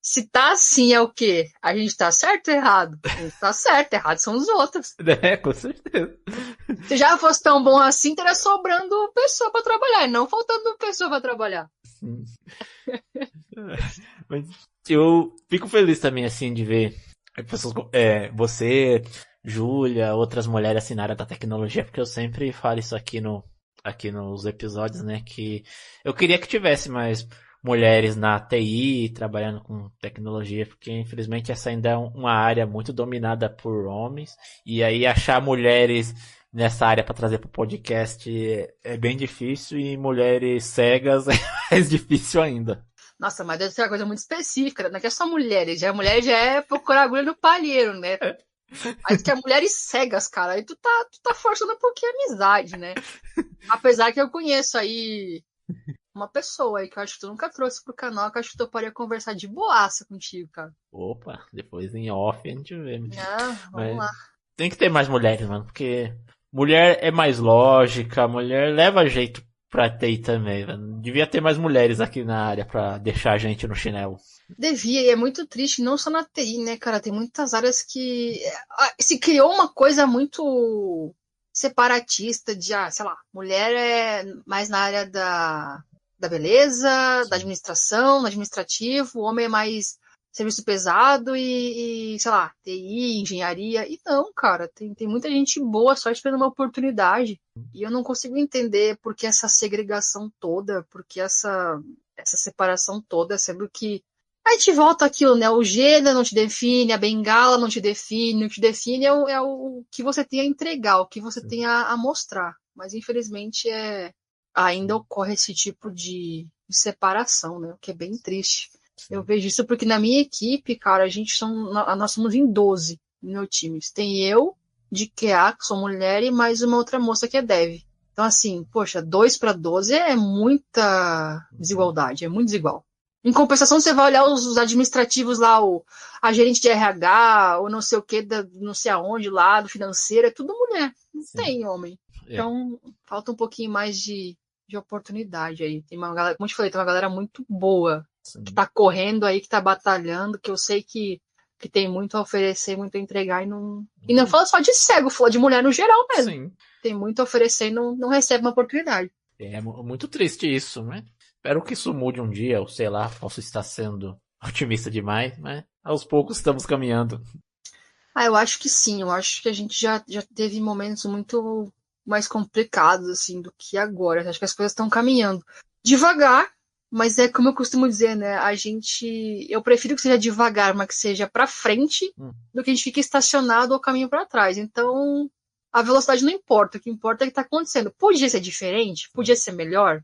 se tá assim, é o quê? A gente tá certo ou errado? A gente tá certo, errado são os outros. Com certeza. Se já fosse tão bom assim, teria sobrando pessoa pra trabalhar, e não faltando pessoa pra trabalhar. Sim. Mas eu fico feliz também, assim, de ver pessoas, você, Júlia, outras mulheres assim na área da tecnologia, porque eu sempre falo isso aqui nos episódios, né, que eu queria que tivesse mais mulheres na TI, trabalhando com tecnologia, porque infelizmente essa ainda é uma área muito dominada por homens, e aí achar mulheres nessa área para trazer para o podcast é bem difícil, e mulheres cegas é mais difícil ainda. Nossa, mas deve ser uma coisa muito específica, não é que é só mulheres, mulher já é procurar agulha no palheiro, né? Aí que é mulheres cegas, cara, aí tu tá forçando um pouquinho a amizade, né? Apesar que eu conheço aí uma pessoa aí que eu acho que tu nunca trouxe pro canal, que eu acho que tu poderia conversar de boaça contigo, cara. Opa, depois em off a gente vê. Vamos lá. Tem que ter mais mulheres, mano, porque mulher é mais lógica, mulher leva jeito pra TI também, mano. Devia ter mais mulheres aqui na área pra deixar a gente no chinelo. Devia, e é muito triste, não só na TI, né, cara? Tem muitas áreas que se criou uma coisa muito separatista de, sei lá, mulher é mais na área da beleza, da administração, no administrativo, o homem é mais serviço pesado e sei lá, TI, engenharia. E não, cara, tem muita gente boa só esperando uma oportunidade. E eu não consigo entender por que essa segregação toda, por que essa separação toda, sendo que a gente volta àquilo, né? O gênero não te define, a bengala não te define, o que te define é o que você tem a entregar, o que você tem a mostrar. Mas infelizmente ainda ocorre esse tipo de separação, né? O que é bem triste. Sim. Eu vejo isso porque na minha equipe, cara, nós somos em 12 no meu time. Tem eu, de QA, que sou mulher, e mais uma outra moça que é dev. Então, assim, poxa, 2 para 12 é muita desigualdade, é muito desigual. Em compensação, você vai olhar os administrativos lá, a gerente de RH, ou não sei o que, não sei aonde lá, do financeiro, é tudo mulher. Não Sim. tem homem. Então, falta um pouquinho mais de oportunidade aí. Tem uma galera, como eu te falei, tem uma galera muito boa. Sim. Que tá correndo aí, que tá batalhando, que eu sei que tem muito a oferecer, muito a entregar, e não fala só de cego, fala de mulher no geral mesmo. Sim. Tem muito a oferecer e não recebe uma oportunidade. É muito triste isso, né? Espero que isso mude um dia, ou sei lá, posso estar sendo otimista demais, mas aos poucos estamos caminhando. Eu acho que sim, eu acho que a gente já teve momentos muito mais complicados, assim, do que agora. Acho que as coisas estão caminhando devagar, mas é como eu costumo dizer, né? Eu prefiro que seja devagar, mas que seja pra frente, do que a gente fique estacionado ou caminho pra trás. Então, a velocidade não importa, o que importa é o que tá acontecendo. Podia ser diferente? Podia ser melhor?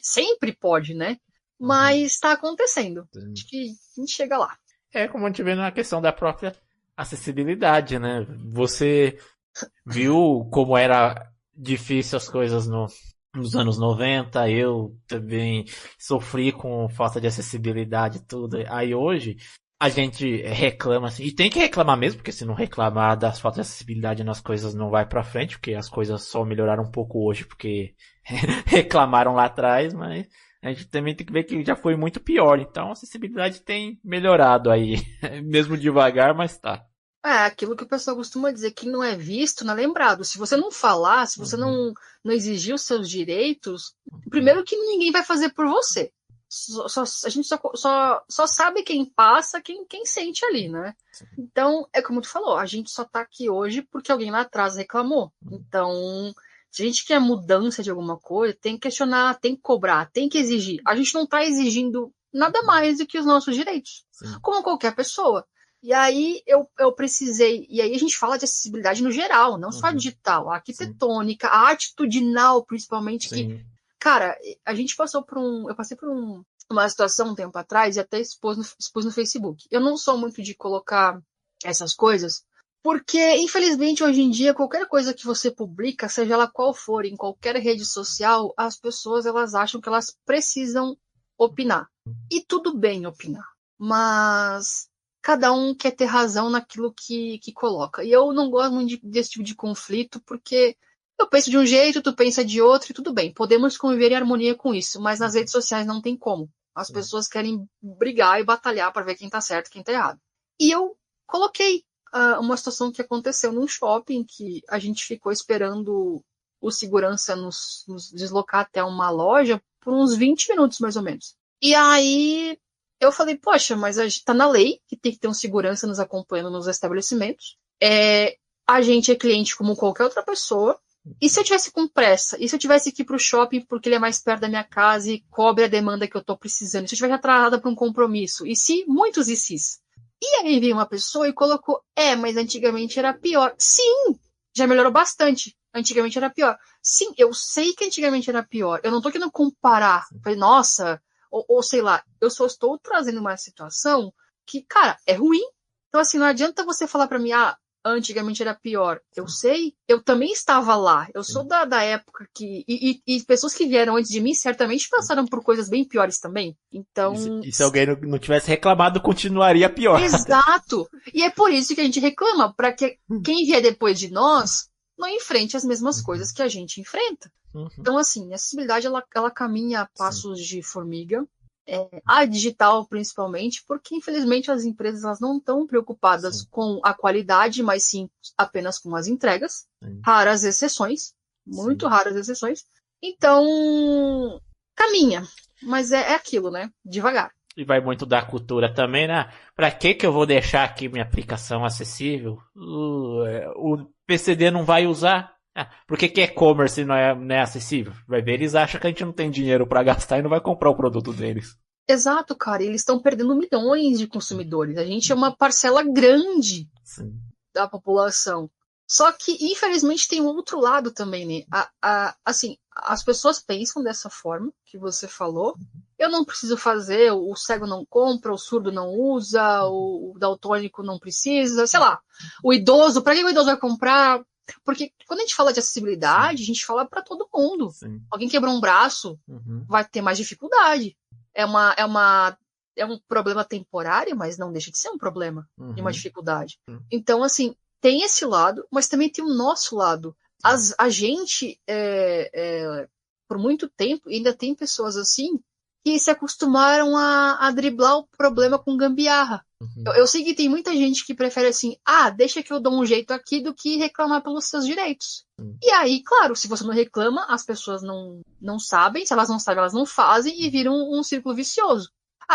Sempre pode, né? Mas tá acontecendo. Acho que a gente chega lá. É como a gente vê na questão da própria acessibilidade, né? Você viu como era difícil as coisas nos anos 90, eu também sofri com falta de acessibilidade e tudo. Aí hoje a gente reclama assim, e tem que reclamar mesmo, porque se não reclamar das faltas de acessibilidade nas coisas não vai pra frente, porque as coisas só melhoraram um pouco hoje porque reclamaram lá atrás, mas A gente também tem que ver que já foi muito pior. Então a acessibilidade tem melhorado aí. Mesmo devagar, mas tá. É aquilo que o pessoal costuma dizer, quem não é visto não é lembrado. Se você não falar, se você não exigir os seus direitos, primeiro que ninguém vai fazer por você. A gente só sabe quem passa, quem sente ali, né? Então, é como tu falou, a gente só tá aqui hoje porque alguém lá atrás reclamou. Então, se a gente quer mudança de alguma coisa, tem que questionar, tem que cobrar, tem que exigir. A gente não tá exigindo nada mais do que os nossos direitos, como qualquer pessoa. E aí eu precisei, e aí a gente fala de acessibilidade no geral, não só a digital, a arquitetônica, a atitudinal, principalmente, que, cara, eu passei por uma situação um tempo atrás e até expus no Facebook. Eu não sou muito de colocar essas coisas, porque, infelizmente, hoje em dia, qualquer coisa que você publica, seja ela qual for, em qualquer rede social, as pessoas, elas acham que elas precisam opinar. E tudo bem opinar, mas cada um quer ter razão naquilo que coloca. E eu não gosto muito desse tipo de conflito, porque eu penso de um jeito, tu pensa de outro, e tudo bem. Podemos conviver em harmonia com isso, mas nas redes sociais não tem como. As pessoas querem brigar e batalhar para ver quem tá certo e quem tá errado. E eu coloquei uma situação que aconteceu num shopping, que a gente ficou esperando o segurança nos deslocar até uma loja por uns 20 minutos, mais ou menos. E aí eu falei, poxa, mas a gente tá na lei que tem que ter um segurança nos acompanhando nos estabelecimentos. A gente é cliente como qualquer outra pessoa. E se eu tivesse com pressa? E se eu tivesse que ir pro shopping porque ele é mais perto da minha casa e cobre a demanda que eu tô precisando? E se eu tivesse atrasada para um compromisso? E se? Muitos e sis. E aí veio uma pessoa e colocou, mas antigamente era pior. Sim, já melhorou bastante. Antigamente era pior. Sim, eu sei que antigamente era pior. Eu não tô querendo comparar. Falei, nossa, ou sei lá, eu só estou trazendo uma situação que, cara, é ruim. Então, assim, não adianta você falar pra mim, antigamente era pior. Eu sei, eu também estava lá. Eu sou da época que... E pessoas que vieram antes de mim certamente passaram por coisas bem piores também. Então... E se alguém não tivesse reclamado, continuaria pior. Exato! E é por isso que a gente reclama, para que quem vier depois de nós não enfrente as mesmas coisas que a gente enfrenta. Então, assim, a acessibilidade, ela caminha a passos de formiga. A digital, principalmente, porque, infelizmente, as empresas elas não estão preocupadas com a qualidade, mas sim apenas com as entregas. Raras exceções, muito raras exceções. Então, caminha. Mas é aquilo, né? Devagar. E vai muito da cultura também, né? Pra que eu vou deixar aqui minha aplicação acessível? O PCD não vai usar? Por que e-commerce não é acessível? Vai ver, eles acham que a gente não tem dinheiro pra gastar e não vai comprar o produto deles. Exato, cara. Eles estão perdendo milhões de consumidores. A gente é uma parcela grande da população. Só que, infelizmente, tem um outro lado também, né? Assim, as pessoas pensam dessa forma que você falou. Eu não preciso fazer, o cego não compra, o surdo não usa, o daltônico não precisa, sei lá. O idoso, pra que o idoso vai comprar? Porque quando a gente fala de acessibilidade, a gente fala para todo mundo. Alguém quebrou um braço, vai ter mais dificuldade. É um problema temporário, mas não deixa de ser um problema de uma dificuldade. Então, assim, tem esse lado, mas também tem o nosso lado. A gente, por muito tempo, ainda tem pessoas assim, que se acostumaram a driblar o problema com gambiarra. Eu sei que tem muita gente que prefere assim, deixa que eu dou um jeito aqui do que reclamar pelos seus direitos. E aí, claro, se você não reclama, as pessoas não sabem, se elas não sabem, elas não fazem e viram um círculo vicioso.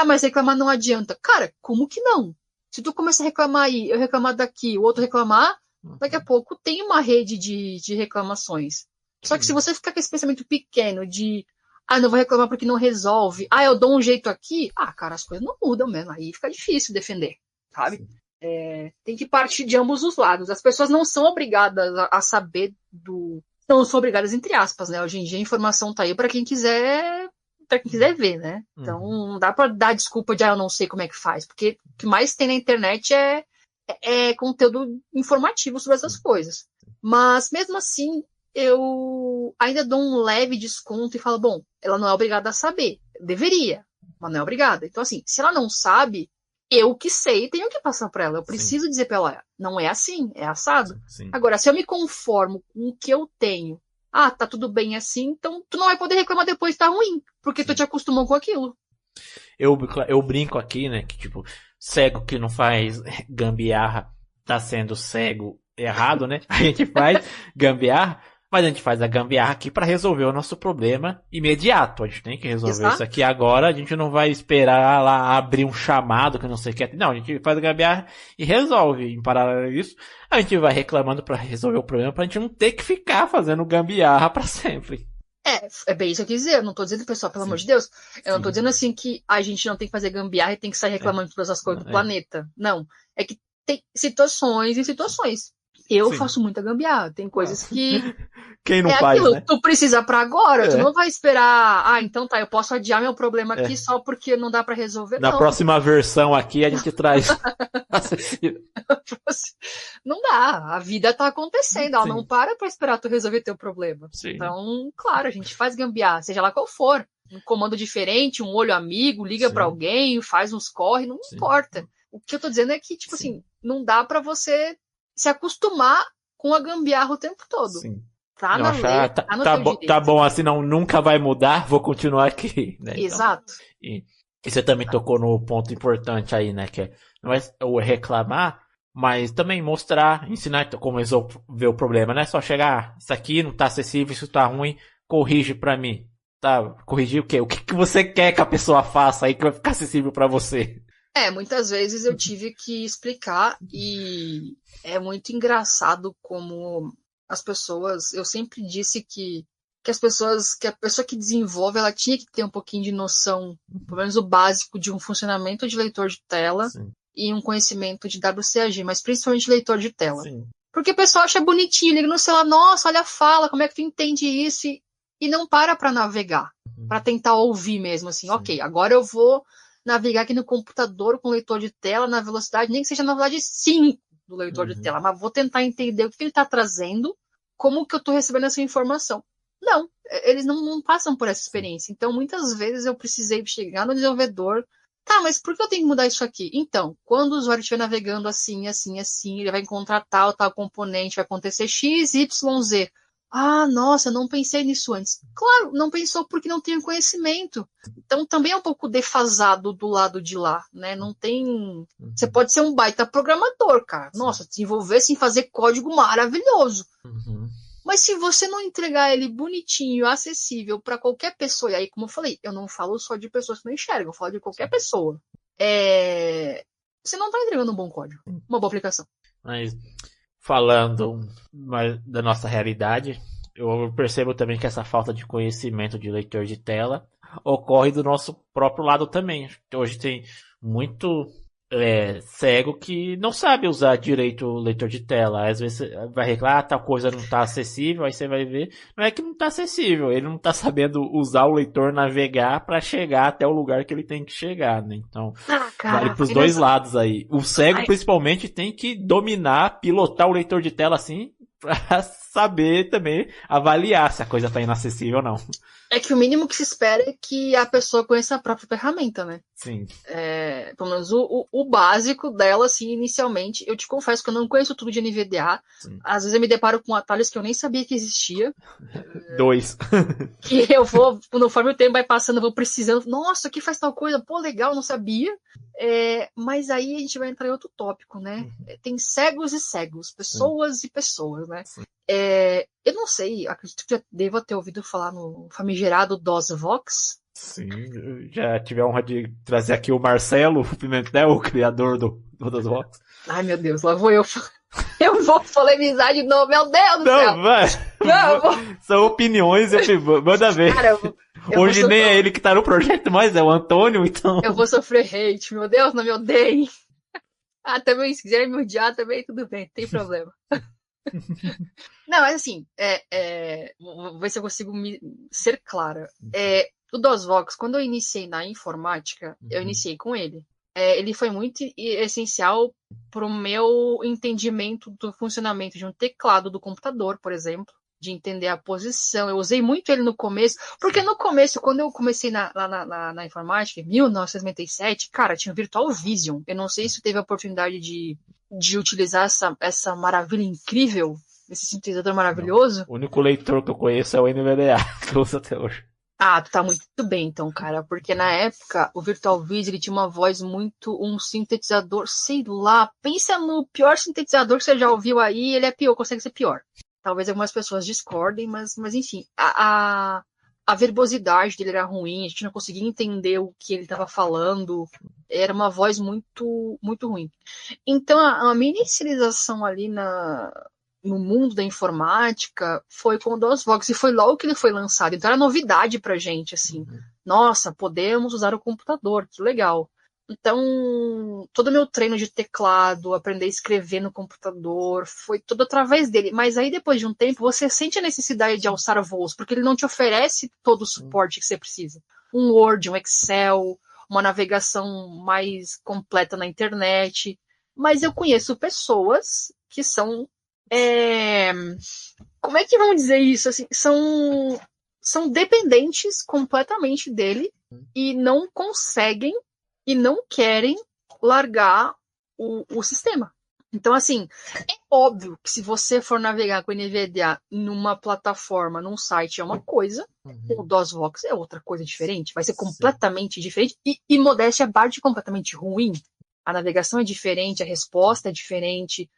Mas reclamar não adianta. Cara, como que não? Se tu começa a reclamar aí, eu reclamar daqui, o outro reclamar, daqui a pouco tem uma rede de reclamações. Só que se você ficar com esse pensamento pequeno de não vou reclamar porque não resolve. Eu dou um jeito aqui. Cara, as coisas não mudam mesmo. Aí fica difícil defender, sabe? Tem que partir de ambos os lados. As pessoas não são obrigadas a saber não são obrigadas, entre aspas, né? Hoje em dia a informação tá aí para quem quiser ver, né? Então não dá para dar desculpa de eu não sei como é que faz. Porque o que mais tem na internet é conteúdo informativo sobre essas coisas. Mas mesmo assim, eu ainda dou um leve desconto e falo, bom, ela não é obrigada a saber. Deveria, mas não é obrigada. Então, assim, se ela não sabe, eu que sei, tenho que passar para ela. Eu preciso dizer para ela, não é assim, é assado. Agora, se eu me conformo com o que eu tenho Ah, tá tudo bem assim, então tu não vai poder reclamar depois que tá ruim, porque tu te acostumou com aquilo. Eu brinco aqui, né, que tipo, cego que não faz gambiarra tá sendo cego errado, né? A gente faz gambiarra, mas a gente faz a gambiarra aqui pra resolver o nosso problema imediato. A gente tem que resolver Exato. isso aqui agora, a gente não vai esperar lá abrir um chamado que não sei o que. Não, a gente faz a gambiarra e resolve. Em paralelo a isso, a gente vai reclamando pra resolver o problema pra gente não ter que ficar fazendo gambiarra pra sempre. É bem isso que eu quis dizer. Eu não tô dizendo, pessoal, pelo Sim. amor de Deus. Eu não tô Sim. dizendo assim que a gente não tem que fazer gambiarra e tem que sair reclamando de todas as coisas do planeta. Não. É que tem situações e situações. Eu Sim. faço muita gambiarra. Tem coisas que Quem não é faz, aquilo, né? tu precisa pra agora, tu É. não vai esperar, então tá, eu posso adiar meu problema aqui só porque não dá pra resolver. Na Não, próxima versão aqui a gente traz. não dá, a vida tá acontecendo, ela Sim. não para pra esperar tu resolver teu problema. Sim. Então, claro, a gente faz gambiarra, seja lá qual for, um comando diferente, um olho amigo, liga Sim. pra alguém, faz uns corre, não Sim. importa. O que eu tô dizendo é que, tipo Sim. assim, não dá pra você se acostumar com a gambiarra o tempo todo. Sim. Tá Não na achar, lei, tá no teu direito. tá bom assim, não, nunca vai mudar, vou continuar aqui. Né? Então, Exato. e você também tocou no ponto importante aí, né? Que é, não é o reclamar, mas também mostrar, ensinar como resolver o problema. Não é só chegar, isso aqui não tá acessível, isso tá ruim, corrige pra mim. Tá, corrigir o quê? O que você quer que a pessoa faça aí que vai ficar acessível pra você? Muitas vezes eu tive que explicar e é muito engraçado como as pessoas, eu sempre disse que as pessoas, que a pessoa que desenvolve, ela tinha que ter um pouquinho de noção, pelo menos o básico de um funcionamento de leitor de tela Sim. e um conhecimento de WCAG, mas principalmente leitor de tela. Sim. Porque o pessoal acha bonitinho, liga no celular, nossa, olha a fala, como é que tu entende isso? E não para navegar, para tentar ouvir mesmo, assim, Sim. ok, agora eu vou navegar aqui no computador com leitor de tela na velocidade, nem que seja na velocidade 5 do leitor de tela, mas vou tentar entender o que ele está trazendo, como que eu estou recebendo essa informação. Não, eles não passam por essa experiência. Então, muitas vezes eu precisei chegar no desenvolvedor, tá, mas por que eu tenho que mudar isso aqui? Então, quando o usuário estiver navegando assim, ele vai encontrar tal componente, vai acontecer X, Y, Z. Ah, nossa, não pensei nisso antes. Claro, não pensou porque não tem conhecimento. Então também é um pouco defasado do lado de lá, né? Não tem. Você pode ser um baita programador, cara. Nossa, desenvolver sem fazer código maravilhoso. Uhum. Mas se você não entregar ele bonitinho, acessível para qualquer pessoa, e aí, como eu falei, eu não falo só de pessoas que não enxergam, eu falo de qualquer pessoa. Você não está entregando um bom código, uma boa aplicação. Mas falando da nossa realidade, eu percebo também que essa falta de conhecimento de leitor de tela ocorre do nosso próprio lado também. Hoje tem muito cego que não sabe usar direito o leitor de tela. Às vezes vai reclamar, tal coisa não está acessível, aí você vai ver, não é que não está acessível, ele não está sabendo usar o leitor navegar para chegar até o lugar que ele tem que chegar, né? Então, vale pros dois lados aí. O cego principalmente tem que dominar, pilotar o leitor de tela assim, para saber também avaliar se a coisa está inacessível ou não. É que o mínimo que se espera é que a pessoa conheça a própria ferramenta, né? Sim. Pelo menos o básico dela, assim, inicialmente. Eu te confesso que eu não conheço tudo de NVDA. Sim. Às vezes eu me deparo com atalhos que eu nem sabia que existia. 2. Que eu vou, conforme o tempo vai passando, eu vou precisando. Nossa, aqui faz tal coisa. Pô, legal, não sabia. Mas aí a gente vai entrar em outro tópico, né? Tem cegos e cegos, pessoas e pessoas, né? Eu não sei, acredito que já devo ter ouvido falar no famigerado DOSVox. Sim, já tive a honra de trazer aqui o Marcelo Pimentel, o criador do DOSVox. Ai, meu Deus, lá vou eu. Eu vou polemizar de novo, meu Deus do céu. Não, vai. São opiniões, manda ver. Cara, hoje nem é ele que tá no projeto, mas é o Antônio, então. Eu vou sofrer hate, meu Deus, não me odeiem. Também, se quiserem me odiar, também tudo bem, não tem problema. Não, mas assim, vou ver se eu consigo ser clara. O DOSVox, quando eu iniciei na informática, eu iniciei com ele. Ele foi muito essencial para o meu entendimento do funcionamento de um teclado do computador, por exemplo, de entender a posição. Eu usei muito ele no começo, porque no começo, quando eu comecei na informática, em 1997, cara, tinha o Virtual Vision. Eu não sei se teve a oportunidade de utilizar essa maravilha incrível nesse sintetizador maravilhoso. O único leitor que eu conheço é o NVDA, que eu uso até hoje. Ah, tu tá muito bem então, cara, porque na época o Virtual Viz, ele tinha uma voz muito, um sintetizador, sei lá, pensa no pior sintetizador que você já ouviu aí, ele é pior, consegue ser pior. Talvez algumas pessoas discordem, mas enfim, a verbosidade dele era ruim, a gente não conseguia entender o que ele estava falando, era uma voz muito, muito ruim. Então a minha inicialização ali no mundo da informática foi com o DOSVox, e foi logo que ele foi lançado, então era novidade pra gente, assim, nossa, podemos usar o computador, que legal. Então, todo o meu treino de teclado, aprender a escrever no computador, foi tudo através dele. Mas aí, depois de um tempo, você sente a necessidade de alçar voos, porque ele não te oferece todo o suporte que você precisa. Um Word, um Excel, uma navegação mais completa na internet. Mas eu conheço pessoas que são... Como é que vamos dizer isso? Assim, são dependentes completamente dele e não conseguem e não querem largar o sistema. Então, assim, é óbvio que se você for navegar com o NVDA numa plataforma, num site, é uma coisa, o DOSVox é outra coisa diferente, vai ser completamente diferente, e modéstia à parte, completamente ruim. A navegação é diferente, a resposta é diferente,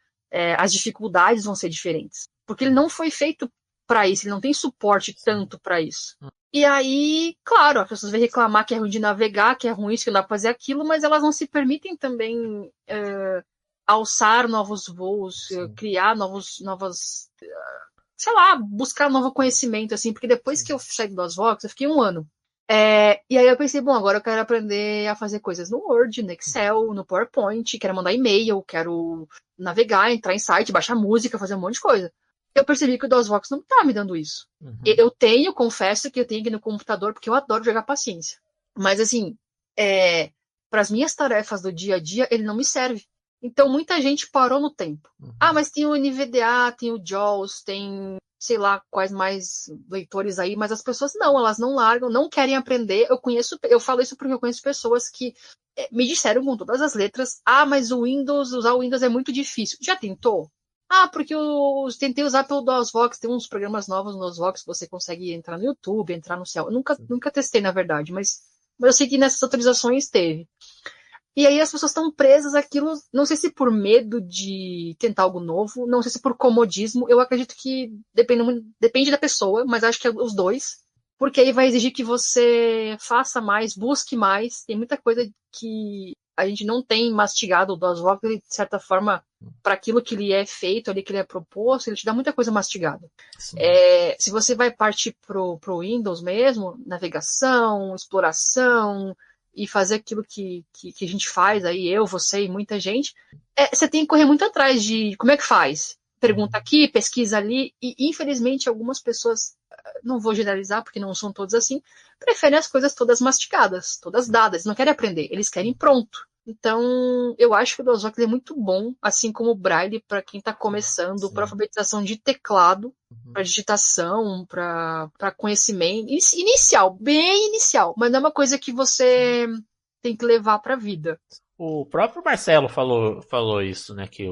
as dificuldades vão ser diferentes. Porque ele não foi feito para isso, ele não tem suporte tanto para isso. E aí, claro, as pessoas vão reclamar que é ruim de navegar, que é ruim isso, que não dá pra fazer aquilo, mas elas não se permitem também alçar novos voos, criar novas, sei lá, buscar novo conhecimento, assim, porque depois que eu saí do DOSVox, eu fiquei 1 ano. E aí eu pensei, bom, agora eu quero aprender a fazer coisas no Word, no Excel, no PowerPoint, quero mandar e-mail, quero navegar, entrar em site, baixar música, fazer um monte de coisa. Eu percebi que o DOSVox não tá me dando isso. Eu confesso que eu tenho aqui no computador, porque eu adoro jogar paciência. Mas, assim, para as minhas tarefas do dia a dia, ele não me serve. Então, muita gente parou no tempo. Ah, mas tem o NVDA, tem o JAWS, tem, sei lá, quais mais leitores aí, mas as pessoas não, elas não largam, não querem aprender. Eu falo isso porque eu conheço pessoas que me disseram com todas as letras, mas usar o Windows é muito difícil. Já tentou? Porque eu tentei usar pelo DOSVox, tem uns programas novos no DOSVox que você consegue entrar no YouTube, entrar no céu. Eu nunca testei, na verdade, mas eu sei que nessas atualizações teve. E aí as pessoas estão presas àquilo, não sei se por medo de tentar algo novo, não sei se por comodismo, eu acredito que depende da pessoa, mas acho que é os dois, porque aí vai exigir que você faça mais, busque mais, tem muita coisa que a gente não tem mastigado. O DOSVox, ele, de certa forma, para aquilo que ele é feito, ali que ele é proposto, ele te dá muita coisa mastigada. Se você vai partir pro Windows mesmo, navegação, exploração, e fazer aquilo que a gente faz, aí eu, você e muita gente, você tem que correr muito atrás de como é que faz. Pergunta aqui, pesquisa ali, e infelizmente algumas pessoas, não vou generalizar porque não são todos assim, preferem as coisas todas mastigadas, todas dadas, não querem aprender, eles querem pronto. Então, eu acho que o DOSVox é muito bom, assim como o Braille, para quem está começando, para alfabetização de teclado, para digitação, para conhecimento. Inicial, bem inicial, mas não é uma coisa que você tem que levar para a vida. O próprio Marcelo falou isso, né? Que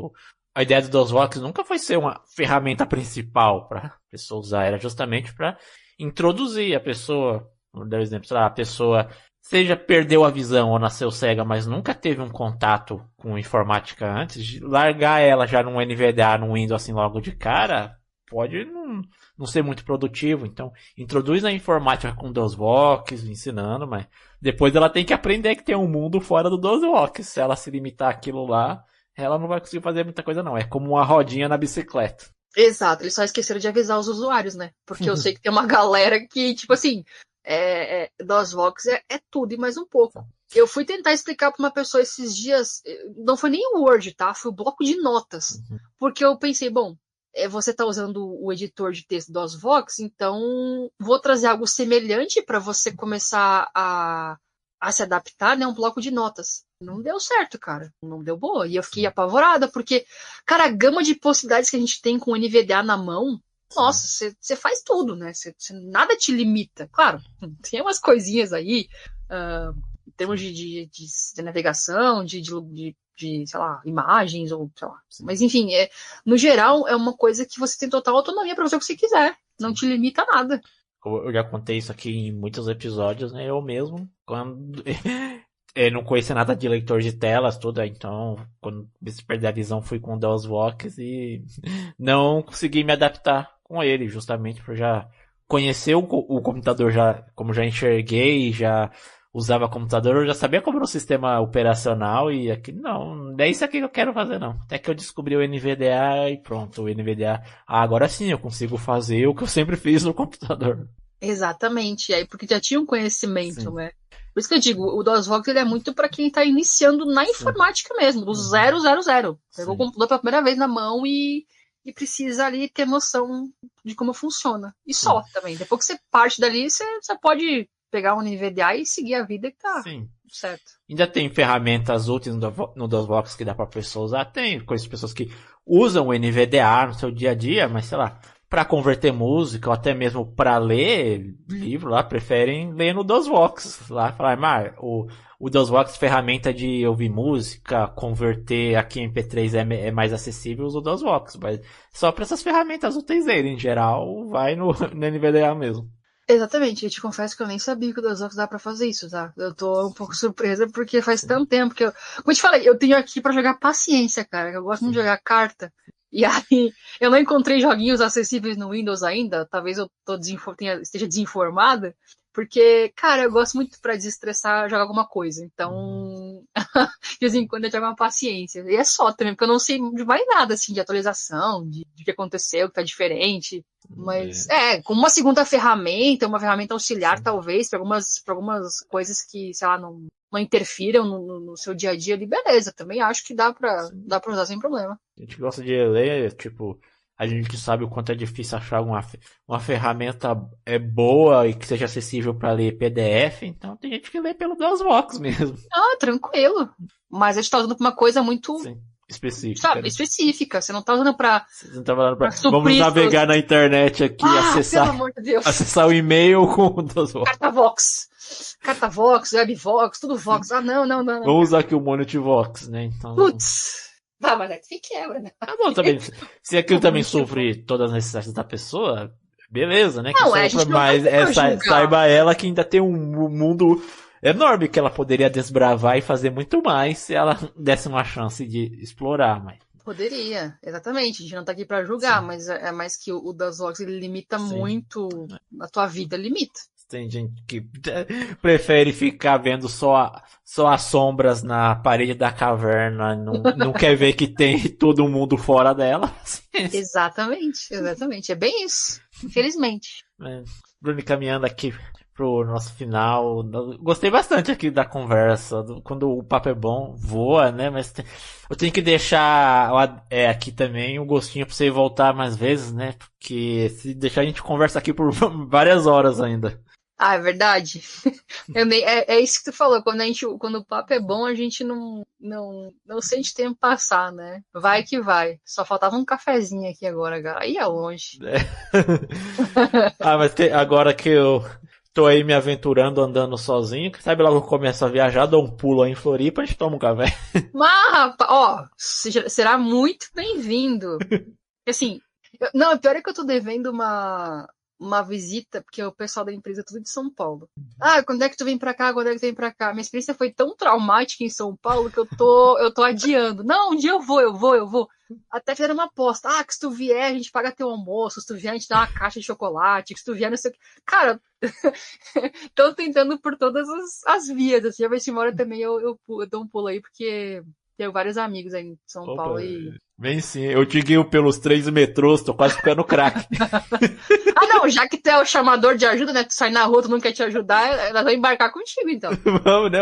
a ideia do DOSVox nunca foi ser uma ferramenta principal para a pessoa usar, era justamente para introduzir a pessoa. Vou dar um exemplo, sei lá, a pessoa seja perdeu a visão ou nasceu cega, mas nunca teve um contato com informática antes, de largar ela já num NVDA, num Windows assim logo de cara, pode não ser muito produtivo. Então, introduz a informática com DOSVox, ensinando, mas depois ela tem que aprender que tem um mundo fora do DOSVox. Se ela se limitar àquilo lá, ela não vai conseguir fazer muita coisa não. É como uma rodinha na bicicleta. Exato, eles só esqueceram de avisar os usuários, né? Porque eu sei que tem uma galera que, tipo assim, DOSVox é tudo e mais um pouco. Eu fui tentar explicar para uma pessoa esses dias, não foi nem o Word, tá? Foi o bloco de notas. Porque eu pensei, bom, você está usando o editor de texto DOSVox, então vou trazer algo semelhante para você começar a se adaptar, né? Um bloco de notas. Não deu certo, cara. Não deu boa. E eu fiquei apavorada, porque, cara, a gama de possibilidades que a gente tem com o NVDA na mão, nossa, você faz tudo, né? Nada te limita. Claro, tem umas coisinhas aí, em termos de navegação, de sei lá, imagens, ou sei lá. Mas enfim, no geral, é uma coisa que você tem total autonomia para fazer o que você quiser. Não te limita a nada. Eu já contei isso aqui em muitos episódios, né? Eu mesmo, quando não conhecia nada de leitor de telas, tudo, então, quando me perdi a visão, fui com o DOSVox e não consegui me adaptar com ele, justamente por já conhecer o computador, já, como já enxerguei, já usava computador, eu já sabia como era o sistema operacional e aqui, não é isso aqui que eu quero fazer, não. Até que eu descobri o NVDA e pronto, o NVDA, agora sim eu consigo fazer o que eu sempre fiz no computador. Exatamente, aí porque já tinha um conhecimento, Sim. né? Por isso que eu digo, o DOSVox ele é muito para quem tá iniciando na informática mesmo, do 000. Pegou o computador pela primeira vez na mão e precisa ali ter noção de como funciona. E só também. Depois que você parte dali, você pode pegar um NVDA e seguir a vida que tá certo. Ainda tem ferramentas úteis no DOSVox que dá pra pessoa usar. Tem pessoas que usam o NVDA no seu dia a dia, mas sei lá, para converter música ou até mesmo para ler livro lá, preferem ler no DOSVox. Lá falar, o DOSVox, ferramenta de ouvir música, converter aqui em MP3 é mais acessível, usa o DOSVox. Mas só para essas ferramentas úteis dele, em geral, vai no NVDA mesmo. Exatamente, eu te confesso que eu nem sabia que o DOSVox dá pra fazer isso, tá? Eu tô um pouco surpresa porque faz tanto tempo que eu... Como eu te falei, eu tenho aqui pra jogar paciência, cara. Eu gosto muito de jogar carta. E aí, eu não encontrei joguinhos acessíveis no Windows ainda. Talvez eu esteja desinformada. Porque, cara, eu gosto muito pra desestressar jogar alguma coisa. Então, de vez em quando eu jogo uma paciência. E é só também, porque eu não sei de mais nada, assim, de atualização, de que aconteceu, que tá diferente. Mas, com uma segunda ferramenta, uma ferramenta auxiliar, talvez, pra algumas coisas que, sei lá, não interfiram no seu dia a dia ali, beleza. Também acho que dá pra usar sem problema. A gente gosta de ler, tipo, a gente sabe o quanto é difícil achar uma ferramenta boa e que seja acessível para ler PDF, então tem gente que lê pelo DOSVox mesmo. Ah, tranquilo. Mas a gente tá usando pra uma coisa muito... Sim, específica. Sabe, né? específica. Você não tá usando pra... Você não tá falando pra... suprir Vamos navegar na internet aqui e pelo amor de Deus. acessar o e-mail com o DOSVox. Cartavox, Webvox, tudo Vox. Ah, não. Vamos usar aqui o MonityVox, né? Então... Putz. Mas aí tu quebra, né? Tá bom também. Se aquilo também supre todas as necessidades da pessoa, beleza, né? Não, a gente não mas vai julgar. saiba ela que ainda tem um mundo enorme que ela poderia desbravar e fazer muito mais se ela desse uma chance de explorar, mas... Poderia, exatamente. A gente não tá aqui pra julgar, mas é mais que o DOSVox ele limita muito a tua vida, limita. Tem gente que prefere ficar vendo só as sombras na parede da caverna, não quer ver que tem todo mundo fora dela. Exatamente. É bem isso, infelizmente. Bruno, caminhando aqui pro nosso final, gostei bastante aqui da conversa, quando o papo é bom, voa, né, mas eu tenho que deixar aqui também um gostinho pra você voltar mais vezes, né, porque se deixar a gente conversa aqui por várias horas ainda. Ah, é verdade. É isso que tu falou. Quando o papo é bom, a gente não sente tempo passar, né? Vai que vai. Só faltava um cafezinho aqui agora, cara. Aí é longe. Mas agora que eu tô aí me aventurando, andando sozinho, sabe logo que eu começo a viajar, dou um pulo aí em Floripa, a gente toma um café. Mas, rapaz, será muito bem-vindo. Assim, o pior é que eu tô devendo uma visita, porque o pessoal da empresa é tudo de São Paulo. Quando é que tu vem pra cá? Quando é que tu vem pra cá? Minha experiência foi tão traumática em São Paulo que eu tô adiando. Não, um dia eu vou. Até fizeram uma aposta. Que se tu vier, a gente paga teu almoço. Se tu vier, a gente dá uma caixa de chocolate. Que se tu vier, não sei o que. Cara, tô tentando por todas as vias. Assim, a ver se uma hora também eu dou um pulo aí, porque tenho vários amigos aí em São Paulo e... Vem sim, eu te guio pelos 3 metrôs, tô quase ficando craque. Não, já que tu é o chamador de ajuda, né? Tu sai na rua, tu não quer te ajudar, nós vamos embarcar contigo, então. Vamos, né?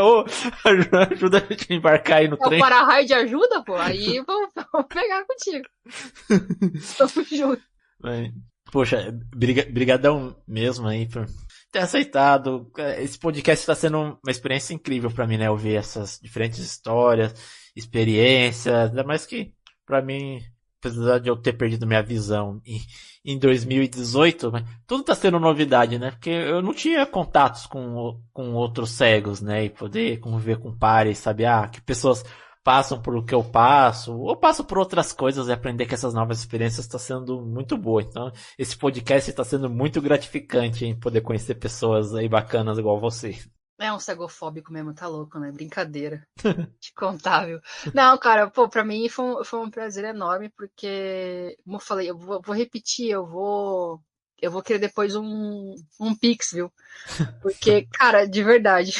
Ajuda a gente a embarcar aí no trem. É o para-raio de ajuda, pô, aí vamos pegar contigo. Tamo junto. Poxa, brigadão mesmo aí por ter aceitado. Esse podcast está sendo uma experiência incrível pra mim, né? Ouvir essas diferentes histórias, experiências, ainda mais que pra mim, apesar de eu ter perdido minha visão em 2018, mas tudo tá sendo novidade, né? Porque eu não tinha contatos com outros cegos, né? E poder conviver com pares, sabe? Que pessoas passam por o que eu passo, ou passo por outras coisas e aprender que essas novas experiências está sendo muito boa. Então, esse podcast está sendo muito gratificante em poder conhecer pessoas aí bacanas igual você. É um cegofóbico mesmo, tá louco, né? Brincadeira. Te contar, viu? Não, cara, pô, pra mim foi um prazer enorme, porque, como eu falei, eu vou repetir, eu vou querer depois um Pix, viu? Porque, cara, de verdade,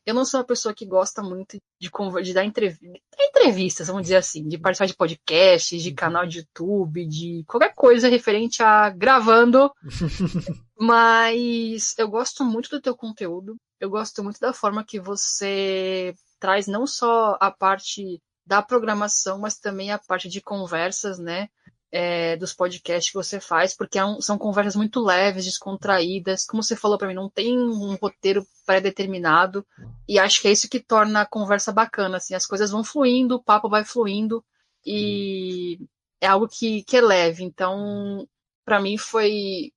eu não sou uma pessoa que gosta muito de dar entrevistas, vamos dizer assim, de participar de podcasts, de canal de YouTube, de qualquer coisa referente a gravando, mas eu gosto muito do teu conteúdo, eu gosto muito da forma que você traz não só a parte da programação, mas também a parte de conversas, né? Dos podcasts que você faz, porque são conversas muito leves, descontraídas, como você falou para mim, não tem um roteiro pré-determinado, e acho que é isso que torna a conversa bacana, assim, as coisas vão fluindo, o papo vai fluindo, e é algo que é leve, então para mim foi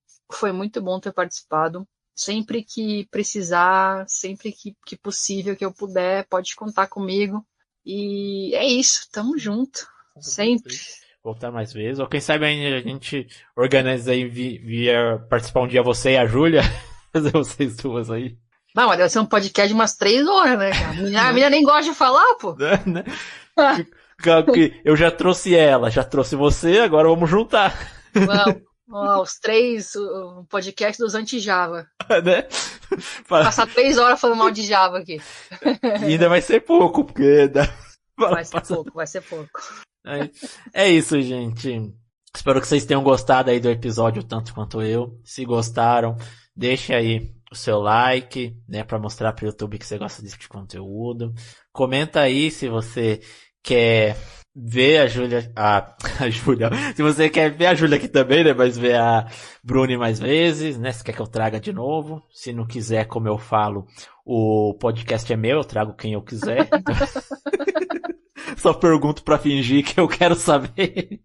muito bom ter participado. Sempre que precisar, sempre que possível, que eu puder, pode contar comigo, e é isso, tamo junto, sempre. Voltar mais vezes, ou quem sabe a gente organiza aí via participar um dia você e a Júlia, fazer vocês duas aí. Não, mas deve ser um podcast de umas 3 horas, né, cara? A menina nem gosta de falar, pô. Né? Eu já trouxe ela, já trouxe você, agora vamos juntar. Vamos, os 3, o podcast dos anti-Java. Né? Passar 3 horas falando mal de Java aqui. E ainda vai ser pouco, porque... Vai ser pouco. É isso, gente. Espero que vocês tenham gostado aí do episódio tanto quanto eu. Se gostaram, deixe aí o seu like, né, para mostrar pro YouTube que você gosta desse tipo de conteúdo. Comenta aí se você quer ver a Júlia, se você quer ver a Júlia aqui também, né, mas ver a Bruni mais vezes, né, se quer que eu traga de novo. Se não quiser, como eu falo, o podcast é meu, eu trago quem eu quiser. Então... Só pergunto pra fingir que eu quero saber.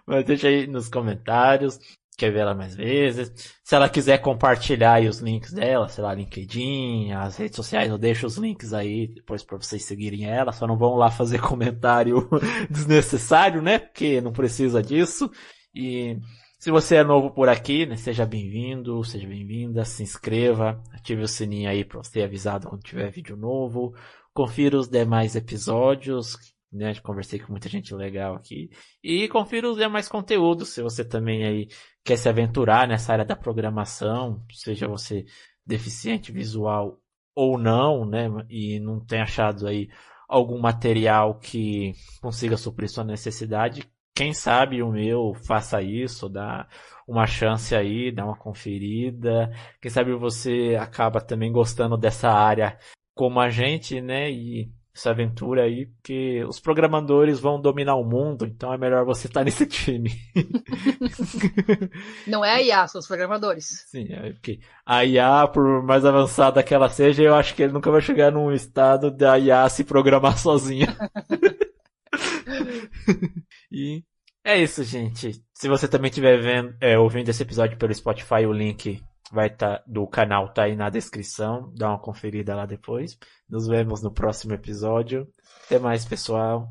Mas deixa aí nos comentários. Quer ver ela mais vezes. Se ela quiser compartilhar aí os links dela, sei lá, LinkedIn, as redes sociais, eu deixo os links aí depois pra vocês seguirem ela. Só não vão lá fazer comentário desnecessário, né? Porque não precisa disso. E se você é novo por aqui, né? Seja bem-vindo, seja bem-vinda. Se inscreva, ative o sininho aí pra você ser avisado quando tiver vídeo novo. Confira os demais episódios, né? Conversei com muita gente legal aqui. E confira os demais conteúdos, se você também aí quer se aventurar nessa área da programação, seja você deficiente visual ou não, né? E não tem achado aí algum material que consiga suprir sua necessidade. Quem sabe o meu faça isso, dá uma chance aí, dá uma conferida. Quem sabe você acaba também gostando dessa área como a gente, né, e essa aventura aí, porque os programadores vão dominar o mundo, então é melhor você estar nesse time. Não é a IA, são os programadores. Sim, é porque a IA, por mais avançada que ela seja, eu acho que ele nunca vai chegar num estado da IA se programar sozinha. E é isso, gente. Se você também estiver ouvindo esse episódio pelo Spotify, o link do canal tá aí na descrição. Dá uma conferida lá depois. Nos vemos no próximo episódio. Até mais, pessoal.